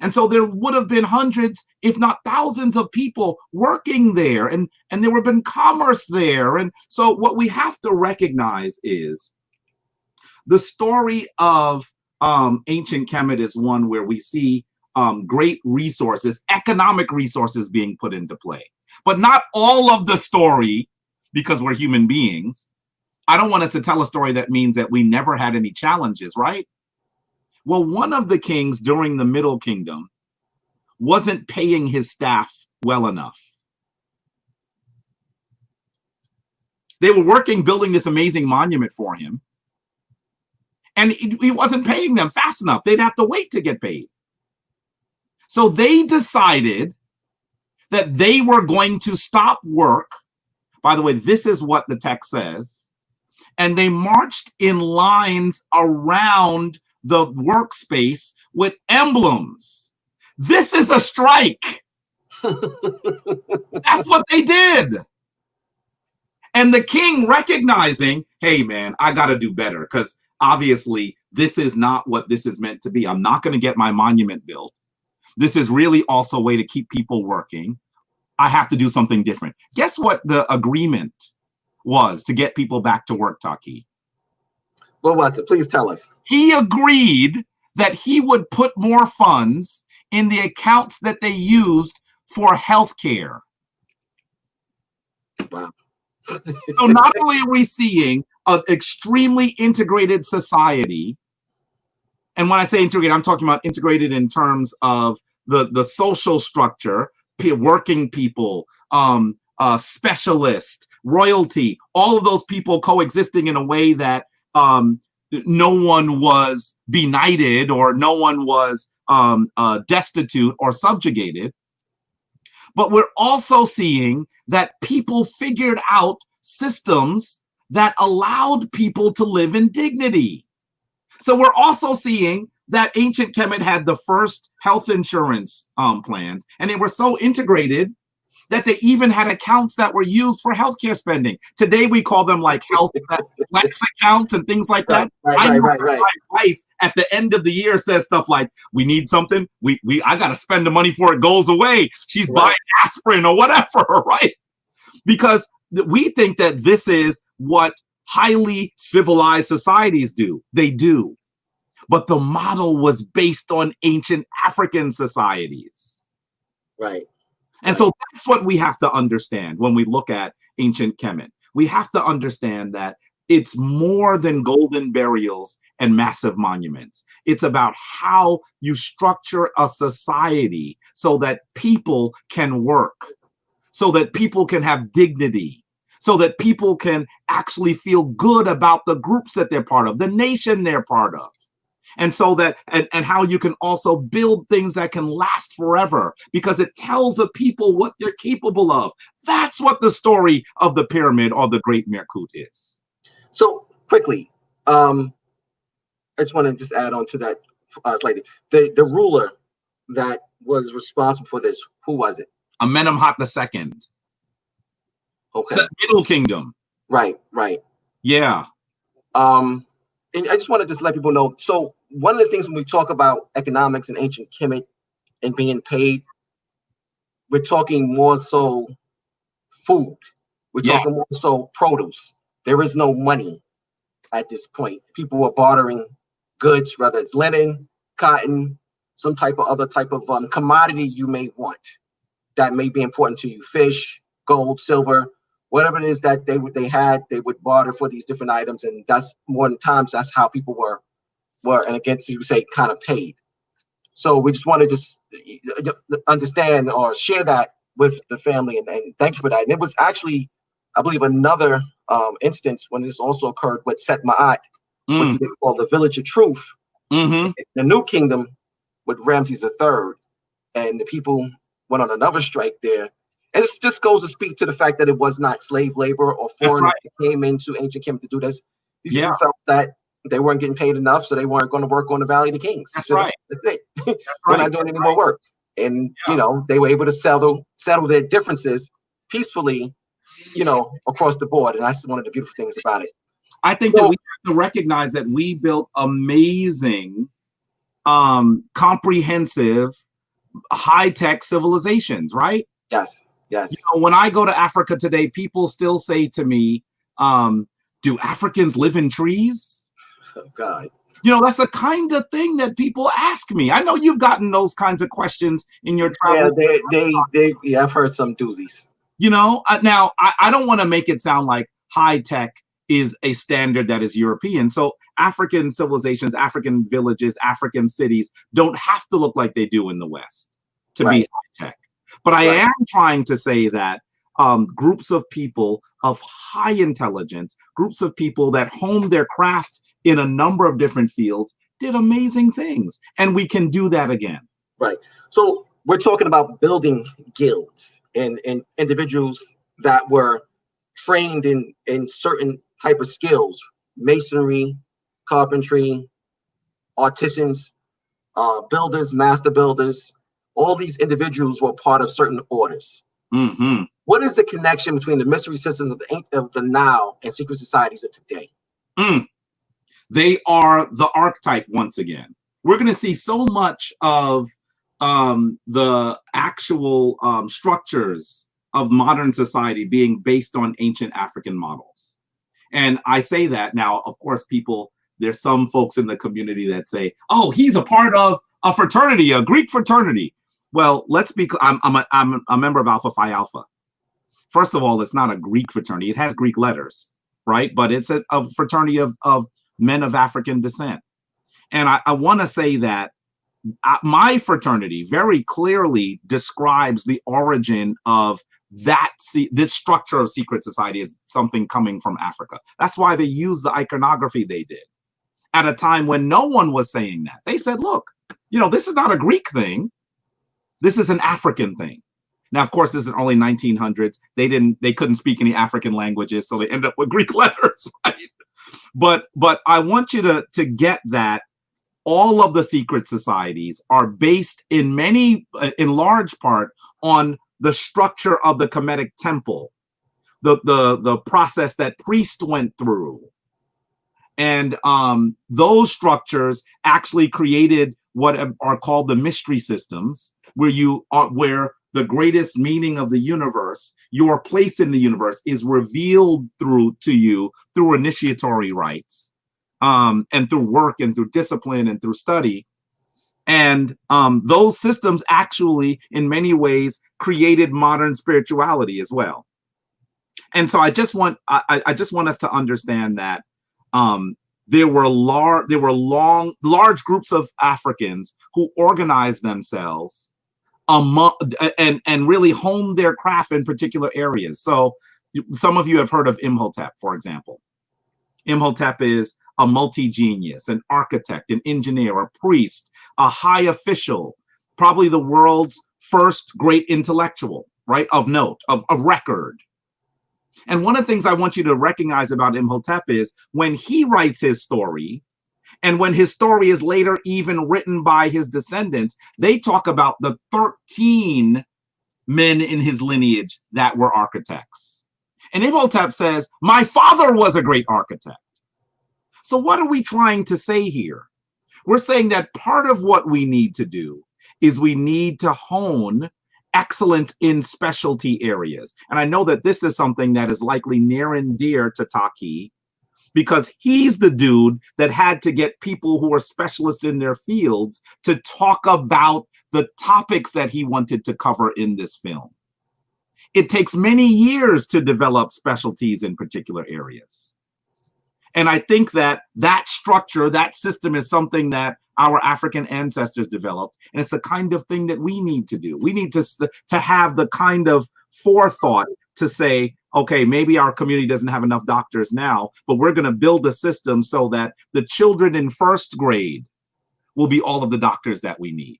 [SPEAKER 2] And so there would have been hundreds, if not thousands of people working there, and there would have been commerce there. And so what we have to recognize is the story of ancient Kemet is one where we see great resources, economic resources being put into play. But not all of the story, because we're human beings. I don't want us to tell a story that means that we never had any challenges, right? Well, one of the kings during the Middle Kingdom wasn't paying his staff well enough. They were working, building this amazing monument for him, and he wasn't paying them fast enough. They'd have to wait to get paid. So they decided that they were going to stop work. By the way, this is what the text says. And they marched in lines around the workspace with emblems. This is a strike. That's what they did. And the king recognizing, hey, man, I got to do better, because obviously this is not what this is meant to be. I'm not going to get my monument built. This is really also a way to keep people working. I have to do something different. Guess what the agreement was to get people back to work, Taki?
[SPEAKER 1] What was it? Please tell us.
[SPEAKER 2] He agreed that he would put more funds in the accounts that they used for healthcare.
[SPEAKER 1] Wow.
[SPEAKER 2] So not only are we seeing an extremely integrated society, and when I say integrated, I'm talking about integrated in terms of the social structure, working people, specialists, royalty, all of those people coexisting in a way that no one was benighted or no one was destitute or subjugated. But we're also seeing that people figured out systems that allowed people to live in dignity. So we're also seeing that ancient Kemet had the first health insurance plans, and they were so integrated that they even had accounts that were used for healthcare spending. Today we call them like health flex accounts and things like that.
[SPEAKER 1] Right.
[SPEAKER 2] My wife at the end of the year says stuff like, "We need something. I got to spend the money before it goes away." She's buying aspirin or whatever, right? Because we think that this is what highly civilized societies do. They do. But the model was based on ancient African societies.
[SPEAKER 1] Right.
[SPEAKER 2] And so that's what we have to understand when we look at ancient Kemet. We have to understand that it's more than golden burials and massive monuments. It's about how you structure a society so that people can work, so that people can have dignity, so that people can actually feel good about the groups that they're part of, the nation they're part of. And so that, and how you can also build things that can last forever, because it tells the people what they're capable of. That's what the story of the pyramid or the Great Mirkut is.
[SPEAKER 1] So quickly, I just want to just add on to that slightly. The ruler that was responsible for this, who was it?
[SPEAKER 2] Amenemhat II.
[SPEAKER 1] Okay.
[SPEAKER 2] Middle Kingdom.
[SPEAKER 1] Right.
[SPEAKER 2] Yeah.
[SPEAKER 1] And I just want to just let people know. So one of the things when we talk about economics in ancient Kemet and being paid, we're talking more so food. We're talking more so produce. There is no money at this point. People are bartering goods, whether it's linen, cotton, some type of other type of commodity you may want that may be important to you. Fish, gold, silver, whatever it is that they would barter for these different items. And that's more than times, that's how people were, and against, you say, kind of paid. So we just want to just understand or share that with the family, and thank you for that. And it was actually, I believe, another instance when this also occurred with Set Ma'at, what they call the Village of Truth, the New Kingdom with Ramses III, and the people went on another strike there. And it just goes to speak to the fact that it was not slave labor or foreigners that came into ancient Kemet to do this. These people felt that they weren't getting paid enough, so they weren't going to work on the Valley of the Kings.
[SPEAKER 2] That's right.
[SPEAKER 1] That's it. We're not doing any more work. And, they were able to settle their differences peacefully, across the board. And that's one of the beautiful things about it.
[SPEAKER 2] I think that we have to recognize that we built amazing, comprehensive, high-tech civilizations, right?
[SPEAKER 1] Yes.
[SPEAKER 2] When I go to Africa today, people still say to me, do Africans live in trees?
[SPEAKER 1] Oh, God.
[SPEAKER 2] That's the kind of thing that people ask me. I know you've gotten those kinds of questions in your travel.
[SPEAKER 1] Yeah, I've heard some doozies.
[SPEAKER 2] Now, I don't want to make it sound like high tech is a standard that is European. So African civilizations, African villages, African cities don't have to look like they do in the West to be high tech. But I am trying to say that groups of people of high intelligence, groups of people that honed their craft in a number of different fields, did amazing things. And we can do that again.
[SPEAKER 1] Right. So we're talking about building guilds and individuals that were trained in certain type of skills: masonry, carpentry, artisans, builders, master builders. All these individuals were part of certain orders. What is the connection between the mystery systems of the now and secret societies of today?
[SPEAKER 2] They are the archetype once again. We're going to see so much of the actual structures of modern society being based on ancient African models. And I say that now, of course, there's some folks in the community that say, oh, he's a part of a fraternity, a Greek fraternity. Well, let's be clear. I'm a member of Alpha Phi Alpha. First of all, it's not a Greek fraternity. It has Greek letters, right? But it's a fraternity of men of African descent. And I want to say that my fraternity very clearly describes the origin of this structure of secret society as something coming from Africa. That's why they used the iconography they did at a time when no one was saying that. They said, look, this is not a Greek thing. This is an African thing. Now, of course, this is early 1900s. They couldn't speak any African languages, so they ended up with Greek letters, right? But I want you to get that all of the secret societies are based in large part on the structure of the Kemetic temple, the process that priests went through. And those structures actually created what are called the mystery systems, where the greatest meaning of the universe, your place in the universe, is revealed to you through initiatory rites, and through work and through discipline and through study. And those systems actually, in many ways, created modern spirituality as well. And so I just want us to understand that there were large groups of Africans who organized themselves and really honed their craft in particular areas. So some of you have heard of Imhotep, for example. Imhotep is a multi-genius, an architect, an engineer, a priest, a high official, probably the world's first great intellectual, right, of note, of record. And one of the things I want you to recognize about Imhotep is when he writes his story, and when his story is later even written by his descendants, they talk about the 13 men in his lineage that were architects. And Imhotep says, my father was a great architect. So what are we trying to say here? We're saying that part of what we need to do is we need to hone excellence in specialty areas. And I know that this is something that is likely near and dear to Taki, because he's the dude that had to get people who are specialists in their fields to talk about the topics that he wanted to cover in this film. It takes many years to develop specialties in particular areas. And I think that structure, that system is something that our African ancestors developed. And it's the kind of thing that we need to do. We need to have the kind of forethought to say, okay, maybe our community doesn't have enough doctors now, but we're going to build a system so that the children in first grade will be all of the doctors that we need.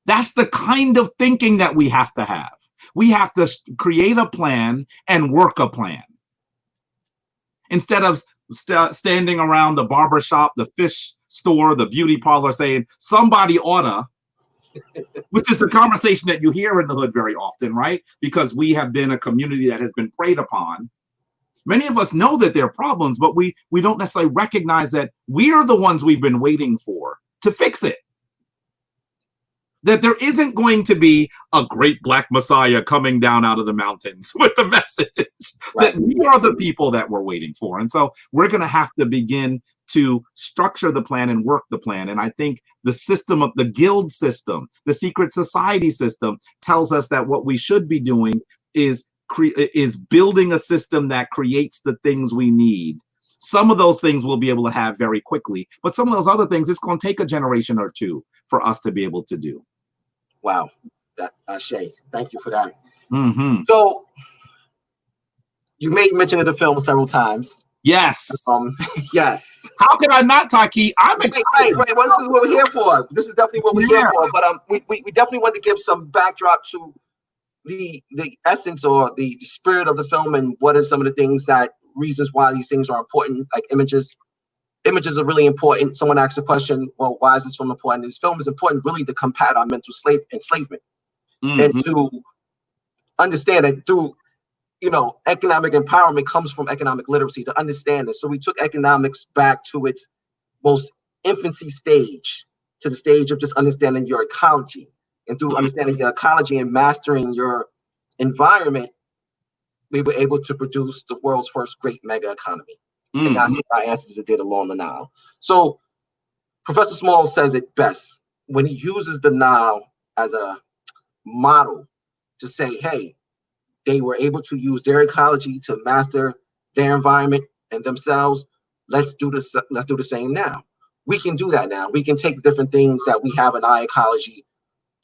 [SPEAKER 2] That's the kind of thinking that we have to have. We have to create a plan and work a plan. Instead of standing around the barber shop, the fish store, the beauty parlor saying, somebody oughta, which is a conversation that you hear in the hood very often, right? Because we have been a community that has been preyed upon. Many of us know that there are problems, but we don't necessarily recognize that we're the ones we've been waiting for to fix it. That there isn't going to be a great black messiah coming down out of the mountains with the message. Right. That we are the people that we're waiting for. And so we're going to have to begin to structure the plan and work the plan. And I think the system of the guild system, the secret society system, tells us that what we should be doing is building a system that creates the things we need. Some of those things we'll be able to have very quickly, but some of those other things, it's going to take a generation or two for us to be able to do.
[SPEAKER 1] Wow, Shay, thank you for that.
[SPEAKER 2] Mm-hmm.
[SPEAKER 1] So you made mention of the film several times.
[SPEAKER 2] Yes.
[SPEAKER 1] Yes.
[SPEAKER 2] How can I not, Taki? I'm excited.
[SPEAKER 1] Right. Well, this is what we're here for. This is definitely what we're here for. But we definitely want to give some backdrop to the essence or the spirit of the film and what are some of the things reasons why these things are important, like images. Images are really important. Someone asked a question, well, why is this film important? This film is important really to combat our mental enslavement, and to understand that through, economic empowerment comes from economic literacy, to understand this. So we took economics back to its most infancy stage, to the stage of just understanding your ecology. And through understanding your ecology and mastering your environment, we were able to produce the world's first great mega economy. And that's what our ancestors did along the Nile. So Professor Small says it best when he uses the Nile as a model to say, hey, they were able to use their ecology to master their environment and themselves. Let's do the same now. We can do that now. We can take different things that we have in our ecology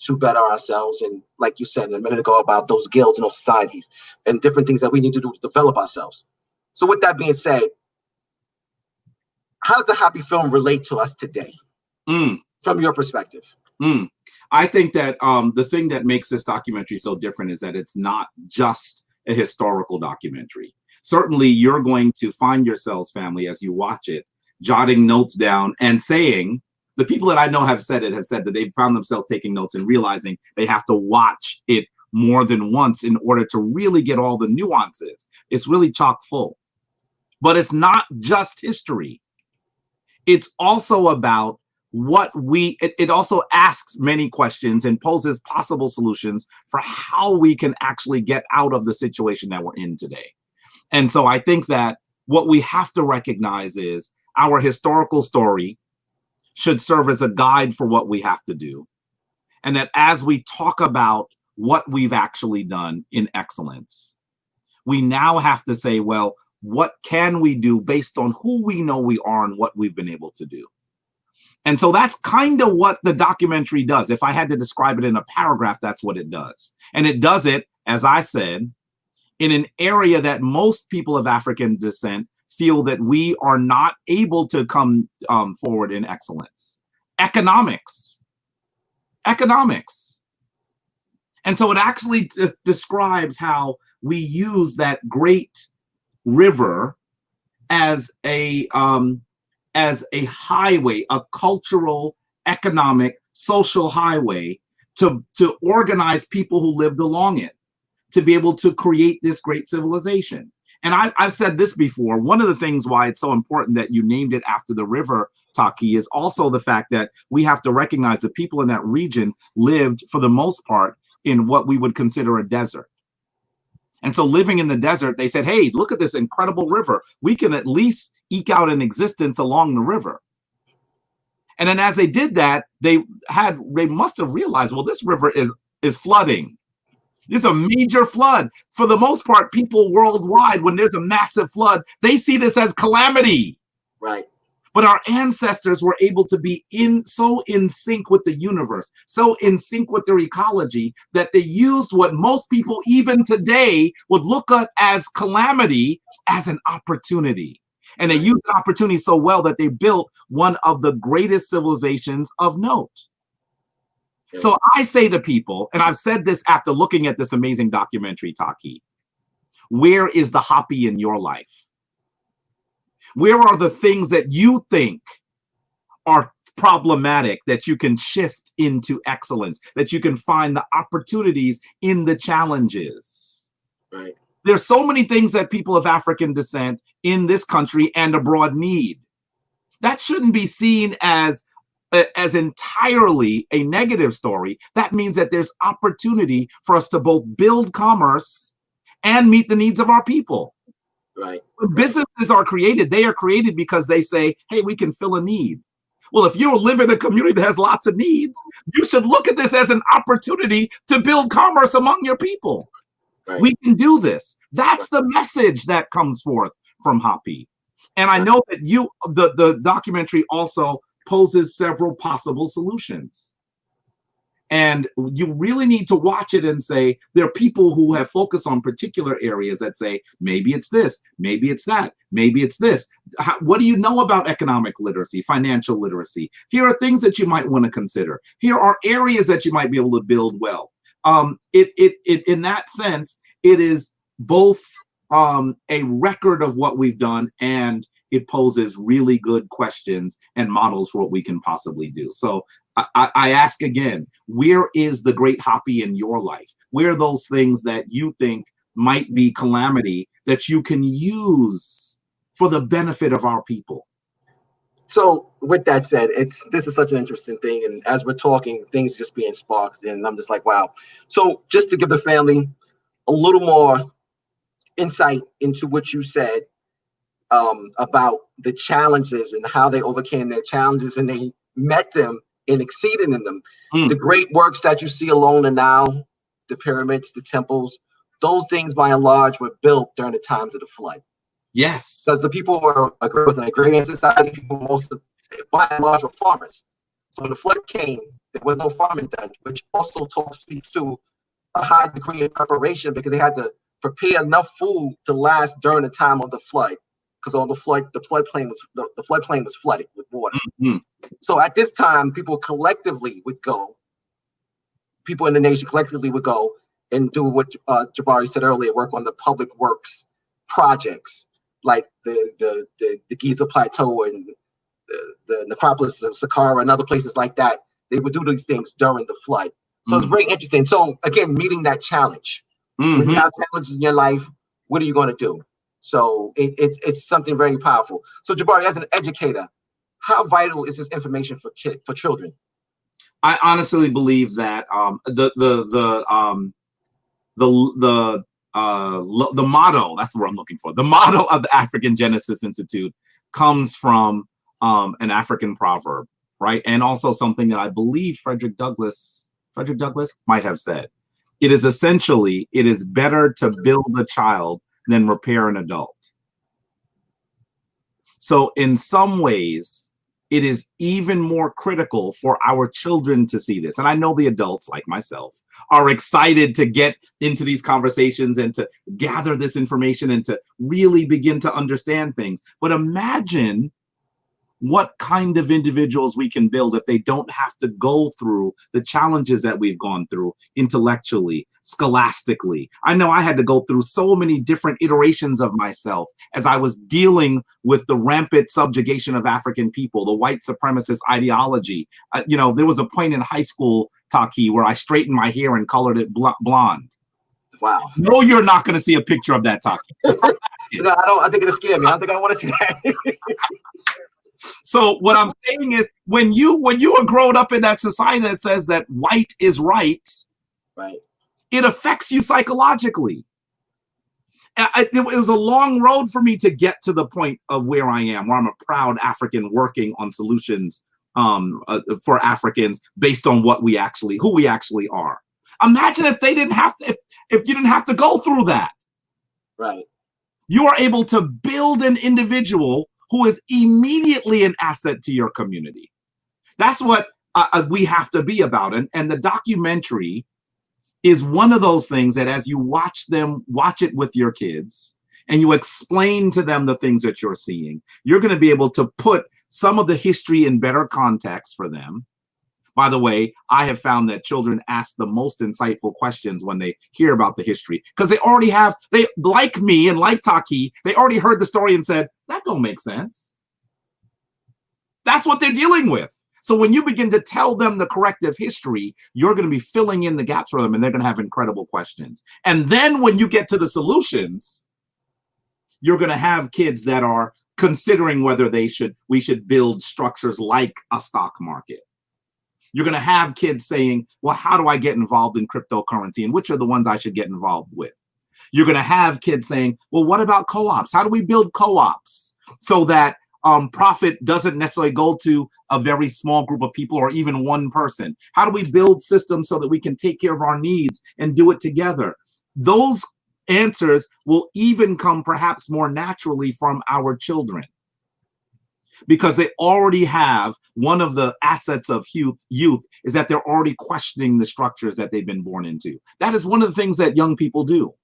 [SPEAKER 1] to better ourselves. And like you said a minute ago about those guilds and those societies and different things that we need to do to develop ourselves. So with that being said, how does the HAPI film relate to us today? from your perspective?
[SPEAKER 2] I think that the thing that makes this documentary so different is that it's not just a historical documentary. Certainly, you're going to find yourselves, family, as you watch it, jotting notes down and saying, the people that I know have said that they've found themselves taking notes and realizing they have to watch it more than once in order to really get all the nuances. It's really chock full. But it's not just history. It's also about what it also asks many questions and poses possible solutions for how we can actually get out of the situation that we're in today. And so I think that what we have to recognize is our historical story should serve as a guide for what we have to do. And that as we talk about what we've actually done in excellence, we now have to say, well, what can we do based on who we know we are and what we've been able to do? And so that's kind of what the documentary does. If I had to describe it in a paragraph, that's what it does. And it does it, as I said, in an area that most people of African descent feel that we are not able to come forward in excellence. Economics. And so it actually describes how we use that great river as a highway, a cultural, economic, social highway to organize people who lived along it, to be able to create this great civilization. And I've said this before, one of the things why it's so important that you named it after the river, Taki, is also the fact that we have to recognize that people in that region lived, for the most part, in what we would consider a desert. And so living in the desert, they said, hey, look at this incredible river. We can at least eke out an existence along the river. And then as they did that, they must have realized, well, this river is flooding. There's a major flood. For the most part, people worldwide, when there's a massive flood, they see this as calamity.
[SPEAKER 1] Right.
[SPEAKER 2] But our ancestors were able to be so in sync with the universe, so in sync with their ecology, that they used what most people even today would look at as calamity as an opportunity. And they used the opportunity so well that they built one of the greatest civilizations of note. So I say to people, and I've said this after looking at this amazing documentary, Taki, where is the HAPI in your life? Where are the things that you think are problematic that you can shift into excellence, that you can find the opportunities in the challenges?
[SPEAKER 1] Right.
[SPEAKER 2] There's so many things that people of African descent in this country and abroad need. That shouldn't be seen as entirely a negative story. That means that there's opportunity for us to both build commerce and meet the needs of our people.
[SPEAKER 1] Right.
[SPEAKER 2] When businesses are created, they are created because they say, hey, we can fill a need. Well, if you live in a community that has lots of needs, you should look at this as an opportunity to build commerce among your people. Right. We can do this. That's the message that comes forth from HAPI. And I know that the documentary also poses several possible solutions. And you really need to watch it and say, there are people who have focused on particular areas that say, maybe it's this, maybe it's that, maybe it's this. What do you know about economic literacy, financial literacy? Here are things that you might want to consider. Here are areas that you might be able to build well. In that sense, it is both a record of what we've done, and it poses really good questions and models for what we can possibly do. So I ask again, where is the great HAPI in your life? Where are those things that you think might be calamity that you can use for the benefit of our people?
[SPEAKER 1] So with that said, this is such an interesting thing. And as we're talking, things just being sparked, and I'm just like, wow. So just to give the family a little more insight into what you said, about the challenges and how they overcame their challenges and they met them and exceeded in them. The great works that you see along the Nile, the pyramids, the temples, those things by and large were built during the times of the flood.
[SPEAKER 2] Yes.
[SPEAKER 1] Because the people was an agrarian society, people by and large were farmers. So when the flood came, there was no farming done, which also speaks to a high degree of preparation, because they had to prepare enough food to last during the time of the flood. Because all the floodplain was flooded with water. So at this time, people collectively would go, people in the nation collectively would go and do what Jabari said earlier, work on the public works projects, like the Giza Plateau and the necropolis of Saqqara and other places like that. They would do these things during the flood. So it's very interesting. So again, meeting that challenge. When you have challenges in your life, what are you going to do? So it's something very powerful. So Jabari, as an educator, how vital is this information for children?
[SPEAKER 2] I honestly believe that the motto, that's the word I'm looking for. The motto of the African Genesis Institute comes from an African proverb, right? And also something that I believe Frederick Douglass might have said. It is essentially, it is better to build a child than repair an adult. So in some ways, it is even more critical for our children to see this. And I know the adults, like myself, are excited to get into these conversations and to gather this information and to really begin to understand things. But imagine what kind of individuals we can build if they don't have to go through the challenges that we've gone through intellectually, scholastically. I know I had to go through so many different iterations of myself as I was dealing with the rampant subjugation of African people, the white supremacist ideology. There was a point in high school, Taki, where I straightened my hair and colored it blonde.
[SPEAKER 1] Wow.
[SPEAKER 2] No, you're not going to see a picture of that, Taki.
[SPEAKER 1] No, I think it'll scare me. I don't think I want to see that.
[SPEAKER 2] So what I'm saying is, when you are grown up in that society that says that white is right, it affects you psychologically. It was a long road for me to get to the point of where I am, where I'm a proud African working on solutions for Africans based on who we actually are. Imagine if they didn't have to, if you didn't have to go through that.
[SPEAKER 1] Right.
[SPEAKER 2] You are able to build an individual who is immediately an asset to your community. That's what we have to be about. And the documentary is one of those things that as you watch it with your kids and you explain to them the things that you're seeing, you're going to be able to put some of the history in better context for them. By the way, I have found that children ask the most insightful questions when they hear about the history, because they like me and like Taki, they already heard the story and said, that don't make sense. That's what they're dealing with. So when you begin to tell them the corrective history, you're going to be filling in the gaps for them, and they're going to have incredible questions. And then when you get to the solutions, you're going to have kids that are considering whether we should build structures like a stock market. You're going to have kids saying, well, how do I get involved in cryptocurrency, and which are the ones I should get involved with? You're going to have kids saying, well, what about co-ops? How do we build co-ops so that profit doesn't necessarily go to a very small group of people or even one person? How do we build systems so that we can take care of our needs and do it together? Those answers will even come perhaps more naturally from our children, because they already have one of the assets of youth is that they're already questioning the structures that they've been born into. That is one of the things that young people do.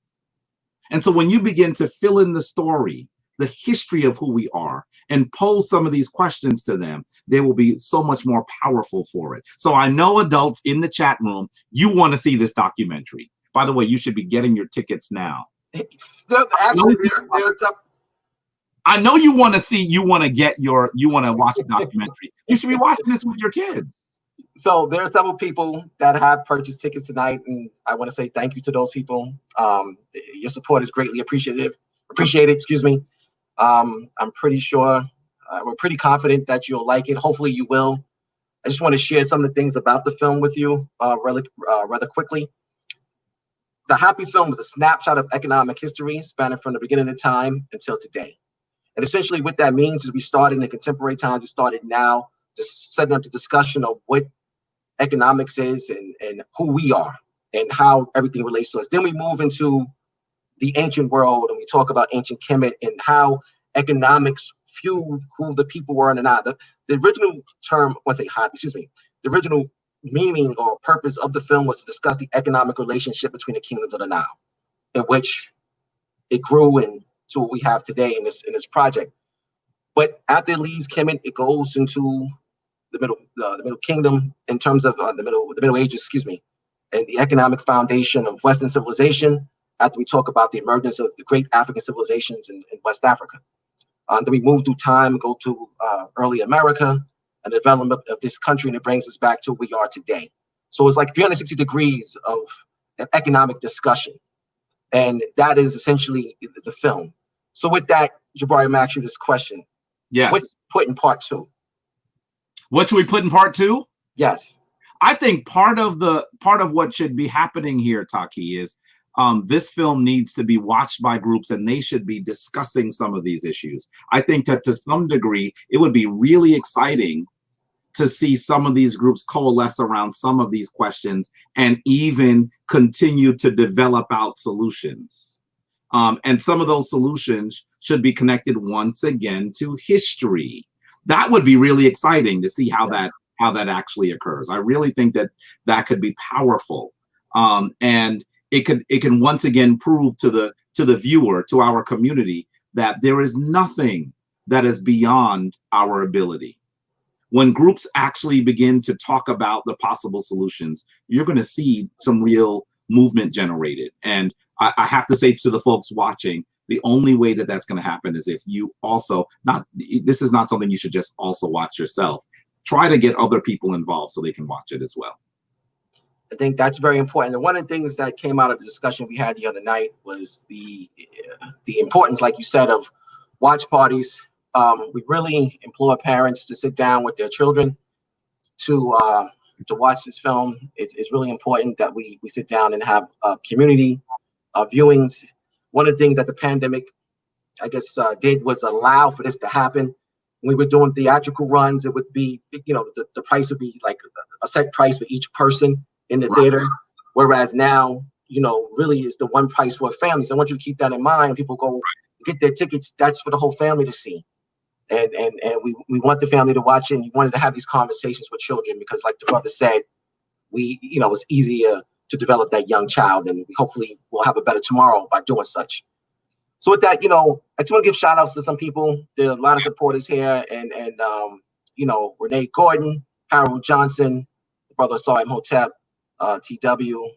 [SPEAKER 2] And so when you begin to fill in the story, the history of who we are, and pose some of these questions to them, they will be so much more powerful for it. So I know adults in the chat room, you want to see this documentary. By the way, you should be getting your tickets now.
[SPEAKER 1] Actually,
[SPEAKER 2] I know you want to watch the documentary. You should be watching this with your kids.
[SPEAKER 1] So there are several people that have purchased tickets tonight, and I want to say thank you to those people. Your support is greatly appreciated. Excuse me. I'm pretty sure, we're pretty confident that you'll like it. Hopefully you will. I just want to share some of the things about the film with you rather quickly. The HAPI Film is a snapshot of economic history spanning from the beginning of time until today. And essentially what that means is we started in the contemporary times, we started now, just setting up the discussion of what economics is and who we are and how everything relates to us. Then we move into the ancient world and we talk about ancient Kemet and how economics fueled who the people were in and out. The original term, the original meaning or purpose of the film was to discuss the economic relationship between the kingdoms of the Nile, in which it grew into what we have today in this project. But after it leaves Kemet, it goes into the Middle Kingdom in terms of the Middle Ages, excuse me, and the economic foundation of Western civilization. After we talk about the emergence of the great African civilizations in West Africa, then we move through time, go to early America, and the development of this country, and it brings us back to where we are today. So it's like 360 degrees of an economic discussion, and that is essentially the film. So with that, Jabari, I'm asking you this question.
[SPEAKER 2] Yes.
[SPEAKER 1] What's put in part 2?
[SPEAKER 2] What should we put in part 2?
[SPEAKER 1] Yes.
[SPEAKER 2] I think part of what should be happening here, Taki, is this film needs to be watched by groups, and they should be discussing some of these issues. I think that to some degree, it would be really exciting to see some of these groups coalesce around some of these questions and even continue to develop out solutions. And some of those solutions should be connected once again to history. That would be really exciting to see how that actually occurs. I really think that could be powerful. And it can once again prove to the viewer, to our community, that there is nothing that is beyond our ability. When groups actually begin to talk about the possible solutions, you're going to see some real movement generated. And I have to say to the folks watching, the only way that that's going to happen is if you also, this is not something you should just also watch yourself. Try to get other people involved so they can watch it as well.
[SPEAKER 1] I think that's very important. And one of the things that came out of the discussion we had the other night was the importance, like you said, of watch parties. We really implore parents to sit down with their children to watch this film. It's really important that we sit down and have community viewings. One of the things that the pandemic, I guess, did was allow for this to happen. When we were doing theatrical runs, it would be, the price would be like a set price for each person in the theater, whereas now, really is the one price for families. I want you to keep that in mind. People go get their tickets. That's for the whole family to see. And we want the family to watch it, and you wanted to have these conversations with children because, like the brother said, it's easier to develop that young child, and we hopefully will have a better tomorrow by doing such. So with that, I just want to give shout outs to some people. There are a lot of supporters here, and Renee Gordon, Harold Johnson, the brother Saw Hotep, TW,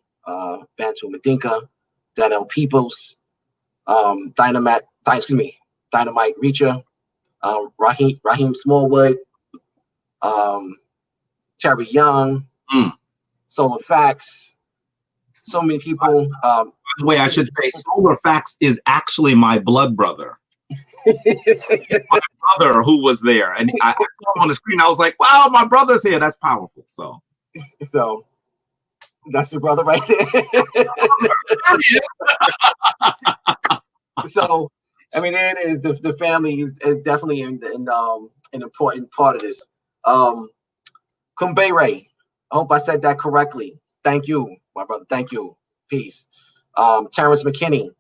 [SPEAKER 1] Bantu Medinka, Daniel Peoples, Dynamite Reacher, Raheem Smallwood, Terry Young, Solar Facts, so many people.
[SPEAKER 2] By the way, I should say Solar Facts is actually my blood brother. My brother who was there, and I saw him on the screen. I was like, wow, my brother's here. That's powerful. So
[SPEAKER 1] that's your brother right there. So, I mean, there it is. The family is definitely an important part of this. Kumbere, I hope I said that correctly. Thank you, my brother. Thank you. Peace. Terrence McKinney.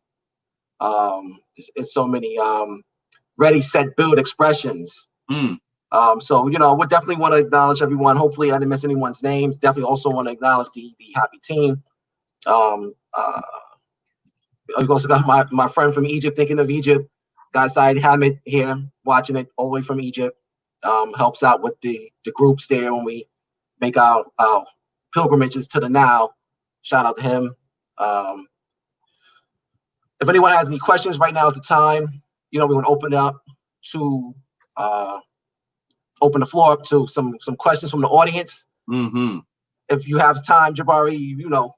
[SPEAKER 1] It's so many ready, set, build expressions. So, we definitely want to acknowledge everyone. Hopefully, I didn't miss anyone's names. Definitely also want to acknowledge the HAPI team. We also got my friend from Egypt, thinking of Egypt. Got Said Hamid here, watching it all the way from Egypt. Helps out with the groups there when we make our pilgrimages to the Nile. Shout out to him. If anyone has any questions, right now is the time. We want to open the floor up to some questions from the audience. If you have time, Jabari, we got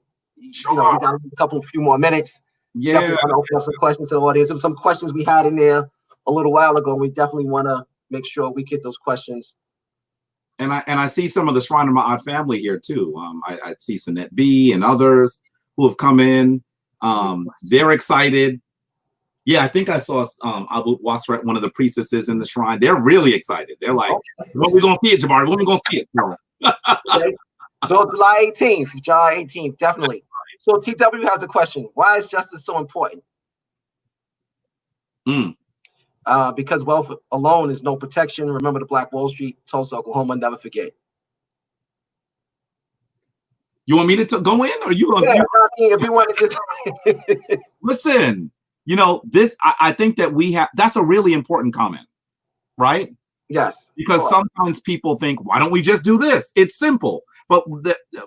[SPEAKER 1] a few more minutes.
[SPEAKER 2] Yeah,
[SPEAKER 1] definitely want to open up some questions to the audience. There's some questions we had in there a little while ago, and we definitely want to make sure we get those questions.
[SPEAKER 2] And I see some of the Shrine of Ma'at family here too. I see Sinette B and others who have come in. They're excited. Yeah, I think I saw Abu Wasrat, one of the priestesses in the shrine. They're really excited. They're like, when are we going to see it, Jabari? When are we going to see it?
[SPEAKER 1] Okay. So July 18th, definitely. So TW has a question. Why is justice so important? Because wealth alone is no protection. Remember the Black Wall Street, Tulsa, Oklahoma, never forget.
[SPEAKER 2] You want me to go in, or you?
[SPEAKER 1] If you want to just
[SPEAKER 2] listen. This I think that we have. That's a really important comment, right?
[SPEAKER 1] Yes.
[SPEAKER 2] Because sometimes people think, why don't we just do this? It's simple. But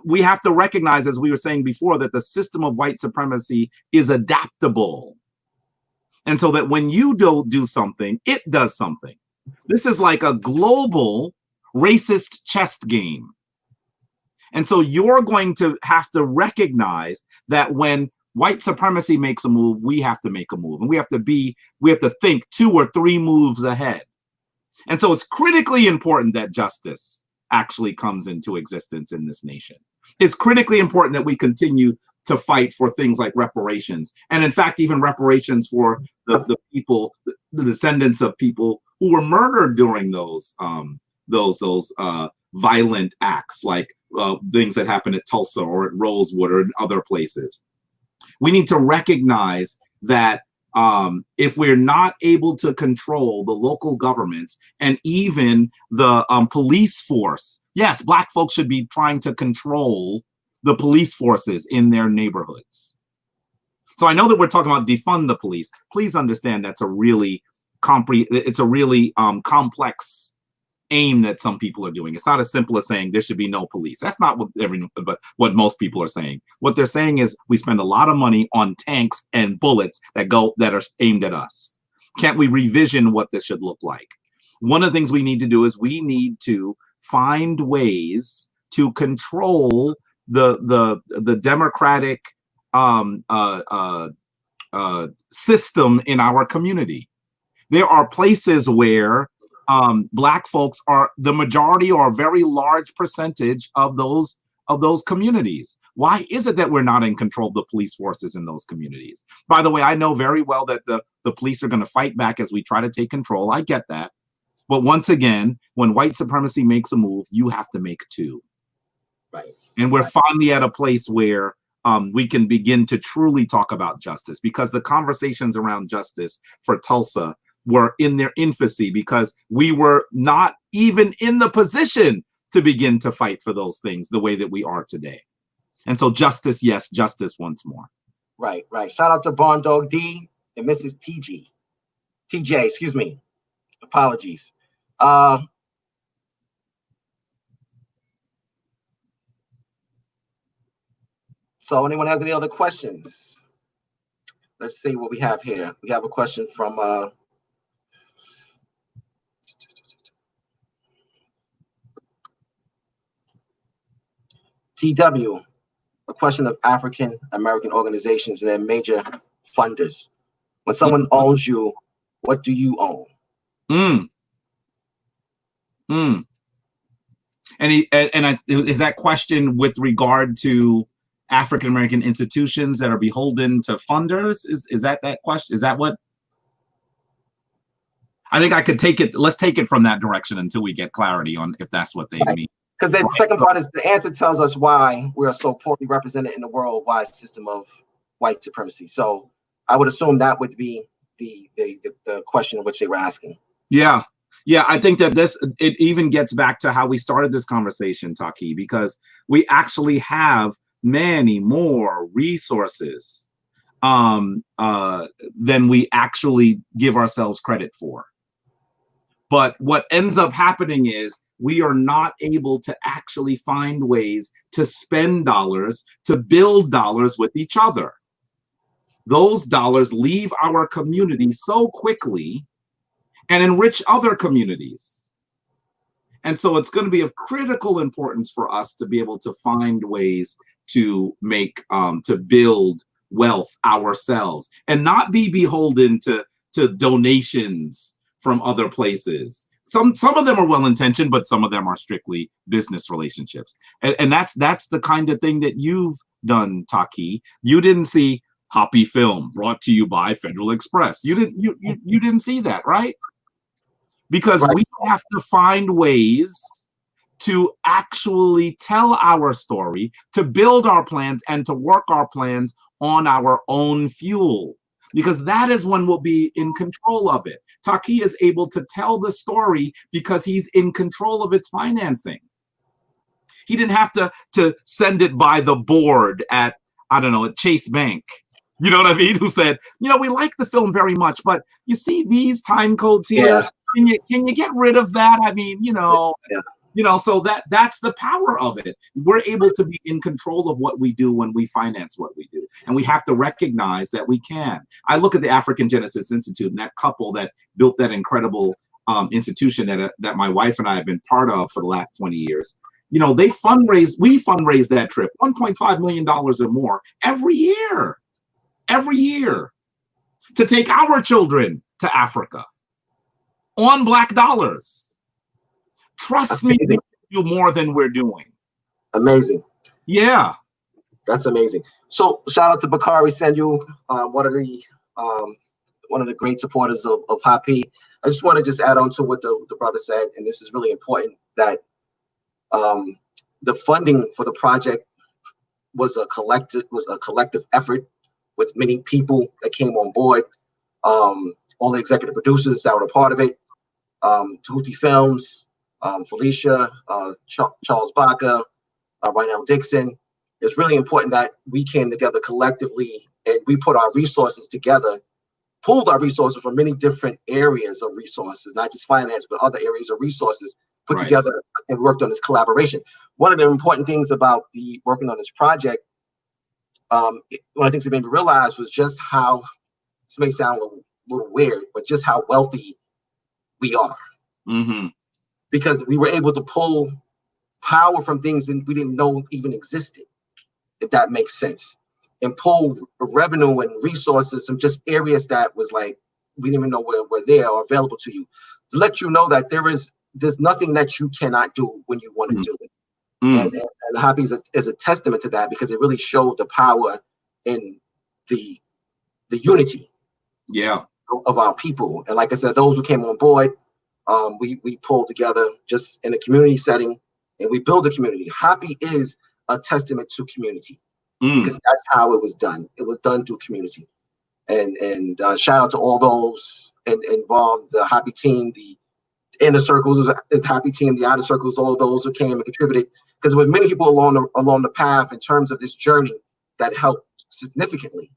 [SPEAKER 2] we have to recognize, as we were saying before, that the system of white supremacy is adaptable. And so that when you do something, it does something. This is like a global racist chess game. And so you're going to have to recognize that when white supremacy makes a move, we have to make a move. And we have to think 2 or 3 moves ahead. And so it's critically important that justice actually comes into existence in this nation. It's critically important that we continue to fight for things like reparations. And in fact, even reparations for the people, the descendants of people who were murdered during those violent acts, like things that happened at Tulsa or at Rosewood or in other places. We need to recognize that if we're not able to control the local governments and even the police force, yes, Black folks should be trying to control the police forces in their neighborhoods. So I know that we're talking about defund the police. Please understand that's a really complex aim that some people are doing. It's not as simple as saying there should be no police. That's not what most people are saying. What they're saying is we spend a lot of money on tanks and bullets that are aimed at us. Can't we revision what this should look like? One of the things we need to do is we need to find ways to control the democratic system in our community. There are places where Black folks are the majority or a very large percentage of those communities. Why is it that we're not in control of the police forces in those communities? By the way, I know very well that the police are going to fight back as we try to take control. I get that. But once again, when white supremacy makes a move, you have to make 2.
[SPEAKER 1] Right.
[SPEAKER 2] And we're finally at a place where we can begin to truly talk about justice, because the conversations around justice for Tulsa were in their infancy because we were not even in the position to begin to fight for those things the way that we are today. And so justice, yes, justice once more.
[SPEAKER 1] Right, right. Shout out to Barn Dog D and Mrs. TJ, excuse me. Apologies. So anyone has any other questions? Let's see what we have here. We have a question from TW, a question of African American organizations and their major funders. When someone owns you, what do you own?
[SPEAKER 2] And is that question with regard to African American institutions that are beholden to funders? Is that question? Is that what? I think I could take it. Let's take it from that direction until we get clarity on if that's what they mean.
[SPEAKER 1] Because the second part is the answer tells us why we're so poorly represented in the worldwide system of white supremacy. So I would assume that would be the question in which they were asking.
[SPEAKER 2] Yeah. I think that it even gets back to how we started this conversation, Taki, because we actually have many more resources than we actually give ourselves credit for. But what ends up happening is we are not able to actually find ways to spend dollars, to build dollars with each other. Those dollars leave our community so quickly and enrich other communities. And so it's going to be of critical importance for us to be able to find ways to make, to build wealth ourselves and not be beholden to donations from other places. Some of them are well-intentioned, but some of them are strictly business relationships. And that's the kind of thing that you've done, Taki. You didn't see HAPI Film brought to you by Federal Express. You didn't see that, right? Because we have to find ways to actually tell our story, to build our plans, and to work our plans on our own fuel. Because that is when we'll be in control of it. Taki is able to tell the story because he's in control of its financing. He didn't have to send it by the board at, I don't know, at Chase Bank. You know what I mean? Who said, we like the film very much, but you see these time codes here? can you get rid of that? I mean, so that's the power of it. We're able to be in control of what we do when we finance what we do. And we have to recognize that we can. I look at the African Genesis Institute and that couple that built that incredible institution that my wife and I have been part of for the last 20 years. We fundraise that trip, $1.5 million or more every year, to take our children to Africa on Black dollars. Trust me, we do more than we're doing.
[SPEAKER 1] Amazing.
[SPEAKER 2] Yeah.
[SPEAKER 1] That's amazing. So shout out to Bakari Senyu, one of the great supporters of HAPI. I just want to just add on to what the brother said, and this is really important, that the funding for the project was a collective effort with many people that came on board, all the executive producers that were a part of it, HAPI Films, Felicia, Charles Baca, Rynell Dixon. It's really important that we came together collectively and we put our resources together, pooled our resources from many different areas of resources, not just finance, but other areas of resources, put together and worked on this collaboration. One of the important things about working on this project, one of the things that made me realize was just how, this may sound a little weird, but just how wealthy we are.
[SPEAKER 2] Mm-hmm.
[SPEAKER 1] Because we were able to pull power from things that we didn't know even existed, if that makes sense, and pull revenue and resources from just areas that was like, we didn't even know were there or available to you, to let you know that there's nothing that you cannot do when you want to do it. And HAPI is a testament to that, because it really showed the power in the unity of our people. And like I said, those who came on board, we pulled together just in a community setting, and we build a community. HAPI is a testament to community, because that's how it was done. It was done through community. And shout out to all those involved, the HAPI team, the inner circles, the HAPI team, the outer circles, all those who came and contributed, because there were many people along the path in terms of this journey that helped significantly.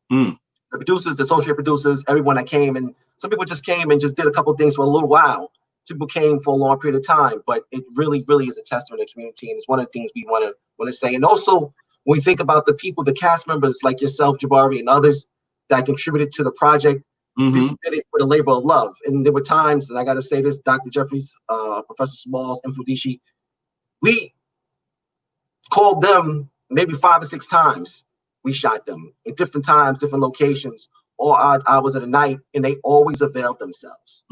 [SPEAKER 1] The producers, the associate producers, everyone that came, and some people just came and just did a couple of things for a little while. People came for a long period of time, but it really, really is a testament to community, and it's one of the things we want to say. And also, when we think about the people, the cast members like yourself, Jabari, and others that contributed to the project, people did it with a labor of love. And there were times, and I got to say this, Dr. Jeffries, Professor Smalls, and Fudishi, we called them maybe 5 or 6 times. We shot them at different times, different locations, all odd hours of the night, and they always availed themselves.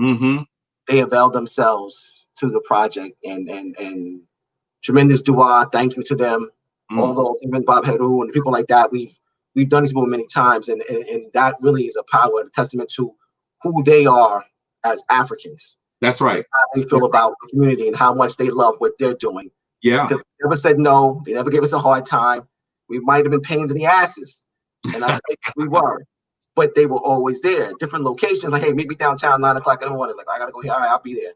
[SPEAKER 1] They availed themselves to the project, and tremendous dua, thank you to them. All those, even Bob Heru and people like that, we've done this many times, and that really is a power, a testament to who they are as Africans.
[SPEAKER 2] That's right.
[SPEAKER 1] How they feel about the community and how much they love what they're doing.
[SPEAKER 2] Yeah.
[SPEAKER 1] Because they never said no. They never gave us a hard time. We might have been pains in the asses, and I think we were, but they were always there. Different locations, like, hey, meet me downtown 9 o'clock in the morning. Like, I gotta go here. All right, I'll be there.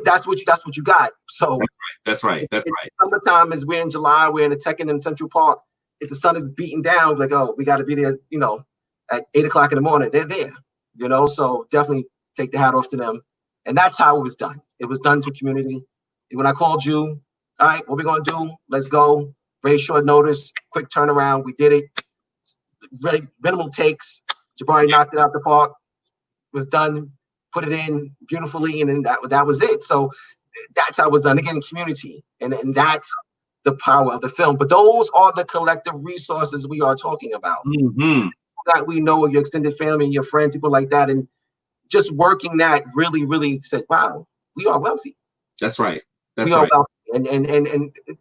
[SPEAKER 1] That's what you got. So
[SPEAKER 2] that's right.
[SPEAKER 1] Summertime is, we're in July. We're in the Tekken in Central Park. If the sun is beating down, like, oh, we got to be there. At 8 o'clock in the morning, they're there. So definitely take the hat off to them. And that's how it was done. It was done to community. When I called you, all right, what we gonna do? Let's go. Very short notice, quick turnaround. We did it. Very minimal takes. Jabari knocked it out the park. Was done. Put it in beautifully, and then that was it. So that's how it was done. Again, community, and that's the power of the film. But those are the collective resources we are talking about. That we know, your extended family, your friends, people like that, and just working that really, really said, wow, we are wealthy.
[SPEAKER 2] That's right.
[SPEAKER 1] We are wealthy. And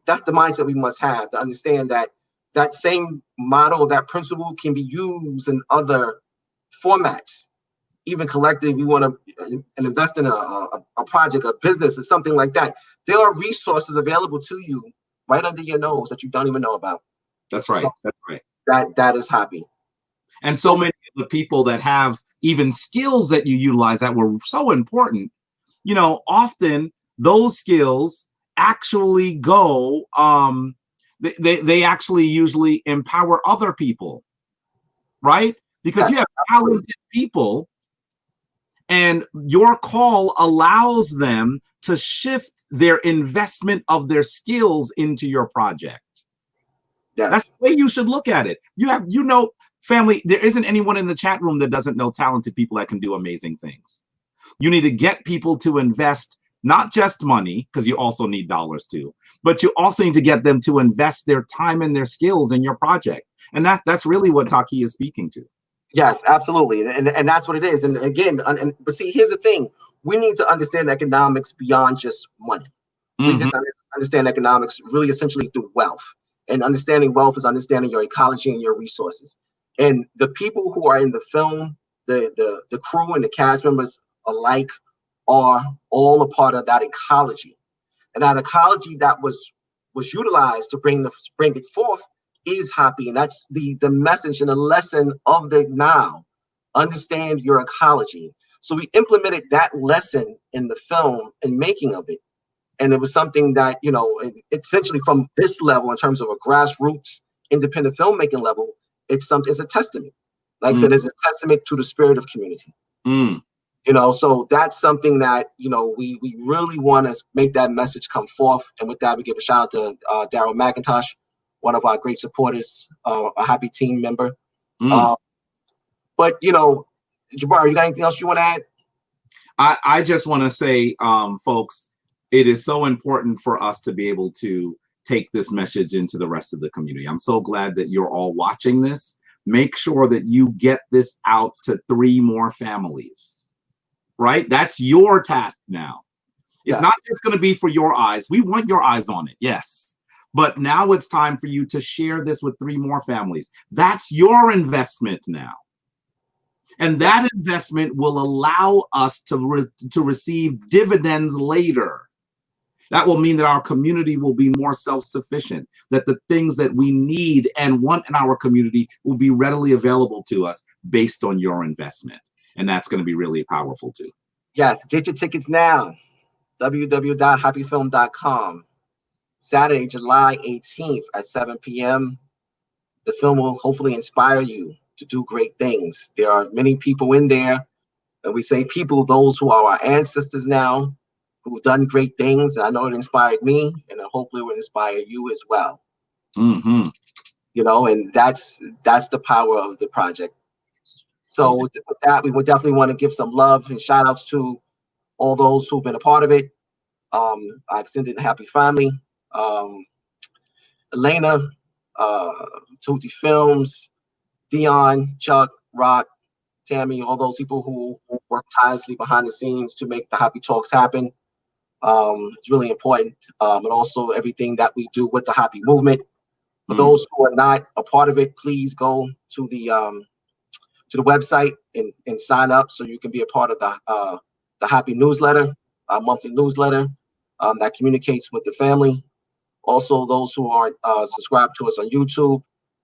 [SPEAKER 1] that's the mindset we must have, to understand that same model, that principle can be used in other formats. Even collectively, we want to invest in a project, a business, or something like that. There are resources available to you right under your nose that you don't even know about.
[SPEAKER 2] That's right.
[SPEAKER 1] So
[SPEAKER 2] that's right.
[SPEAKER 1] That is HAPI.
[SPEAKER 2] And so many of the people that have even skills that you utilize that were so important, often those skills actually go, they actually usually empower other people, right? Because you have talented people And your call allows them to shift their investment of their skills into your project.
[SPEAKER 1] Yes.
[SPEAKER 2] That's the way you should look at it. Family, there isn't anyone in the chat room that doesn't know talented people that can do amazing things. You need to get people to invest not just money, because you also need dollars too, but you also need to get them to invest their time and their skills in your project. And that's really what Taki is speaking to.
[SPEAKER 1] Yes, absolutely. And that's what it is. And again, but see, here's the thing. We need to understand economics beyond just money. We need to understand economics really essentially through wealth. And understanding wealth is understanding your ecology and your resources. And the people who are in the film, the crew and the cast members alike are all a part of that ecology. And that ecology that was utilized to bring it forth is HAPI. And that's the message and the lesson of the now. Understand your ecology. So we implemented that lesson in the film and making of it. And it was something that, essentially from this level, in terms of a grassroots independent filmmaking level, it's a testament. Like I said, it's a testament to the spirit of community. So that's something that, we really want to make that message come forth. And with that, we give a shout out to Daryl McIntosh, one of our great supporters, a HAPI team member. But, Jabari, you got anything else you want to add?
[SPEAKER 2] I just want to say, folks, it is so important for us to be able to take this message into the rest of the community. I'm so glad that you're all watching this. Make sure that you get this out to 3 more families, right? That's your task now. It's not just going to be for your eyes. We want your eyes on it, yes. But now it's time for you to share this with 3 more families. That's your investment now. And that investment will allow us to receive dividends later. That will mean that our community will be more self-sufficient, that the things that we need and want in our community will be readily available to us based on your investment. And that's going to be really powerful too.
[SPEAKER 1] Yes, get your tickets now. www.hapifilm.com. Saturday, July 18th at 7 p.m. The film will hopefully inspire you to do great things. There are many people in there, and we say people, those who are our ancestors now, who've done great things. And I know it inspired me, and hopefully it will inspire you as well. And that's the power of the project. So with that, we would definitely want to give some love and shout outs to all those who've been a part of it. I extended the HAPI family, Elena, Tutti Films, Dion, Chuck, Rock, Tammy, all those people who work tirelessly behind the scenes to make the HAPI Talks happen. It's really important. And also everything that we do with the HAPI movement. For those who are not a part of it, please go to the website and sign up so you can be a part of the HAPI newsletter, our monthly newsletter that communicates with the family. Also, those who aren't subscribed to us on YouTube,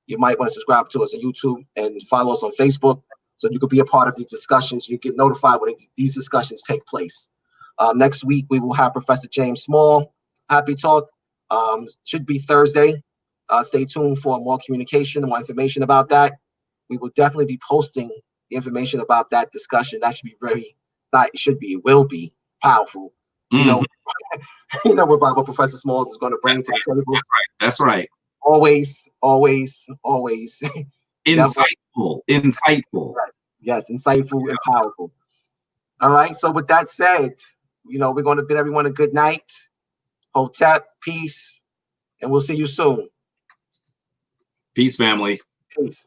[SPEAKER 1] you might want to subscribe to us on YouTube and follow us on Facebook so you could be a part of these discussions. You get notified when these discussions take place. Next week, we will have Professor James Small, HAPI Talk. Should be Thursday. Stay tuned for more communication and more information about that. We will definitely be posting the information about that discussion. That should be it will be powerful. What Professor Smalls is going to bring to the table.
[SPEAKER 2] That's right.
[SPEAKER 1] Always.
[SPEAKER 2] Insightful.
[SPEAKER 1] Yes, insightful and powerful. All right. So with that said, we're going to bid everyone a good night. Hotep, peace, and we'll see you soon.
[SPEAKER 2] Peace, family.
[SPEAKER 1] Peace.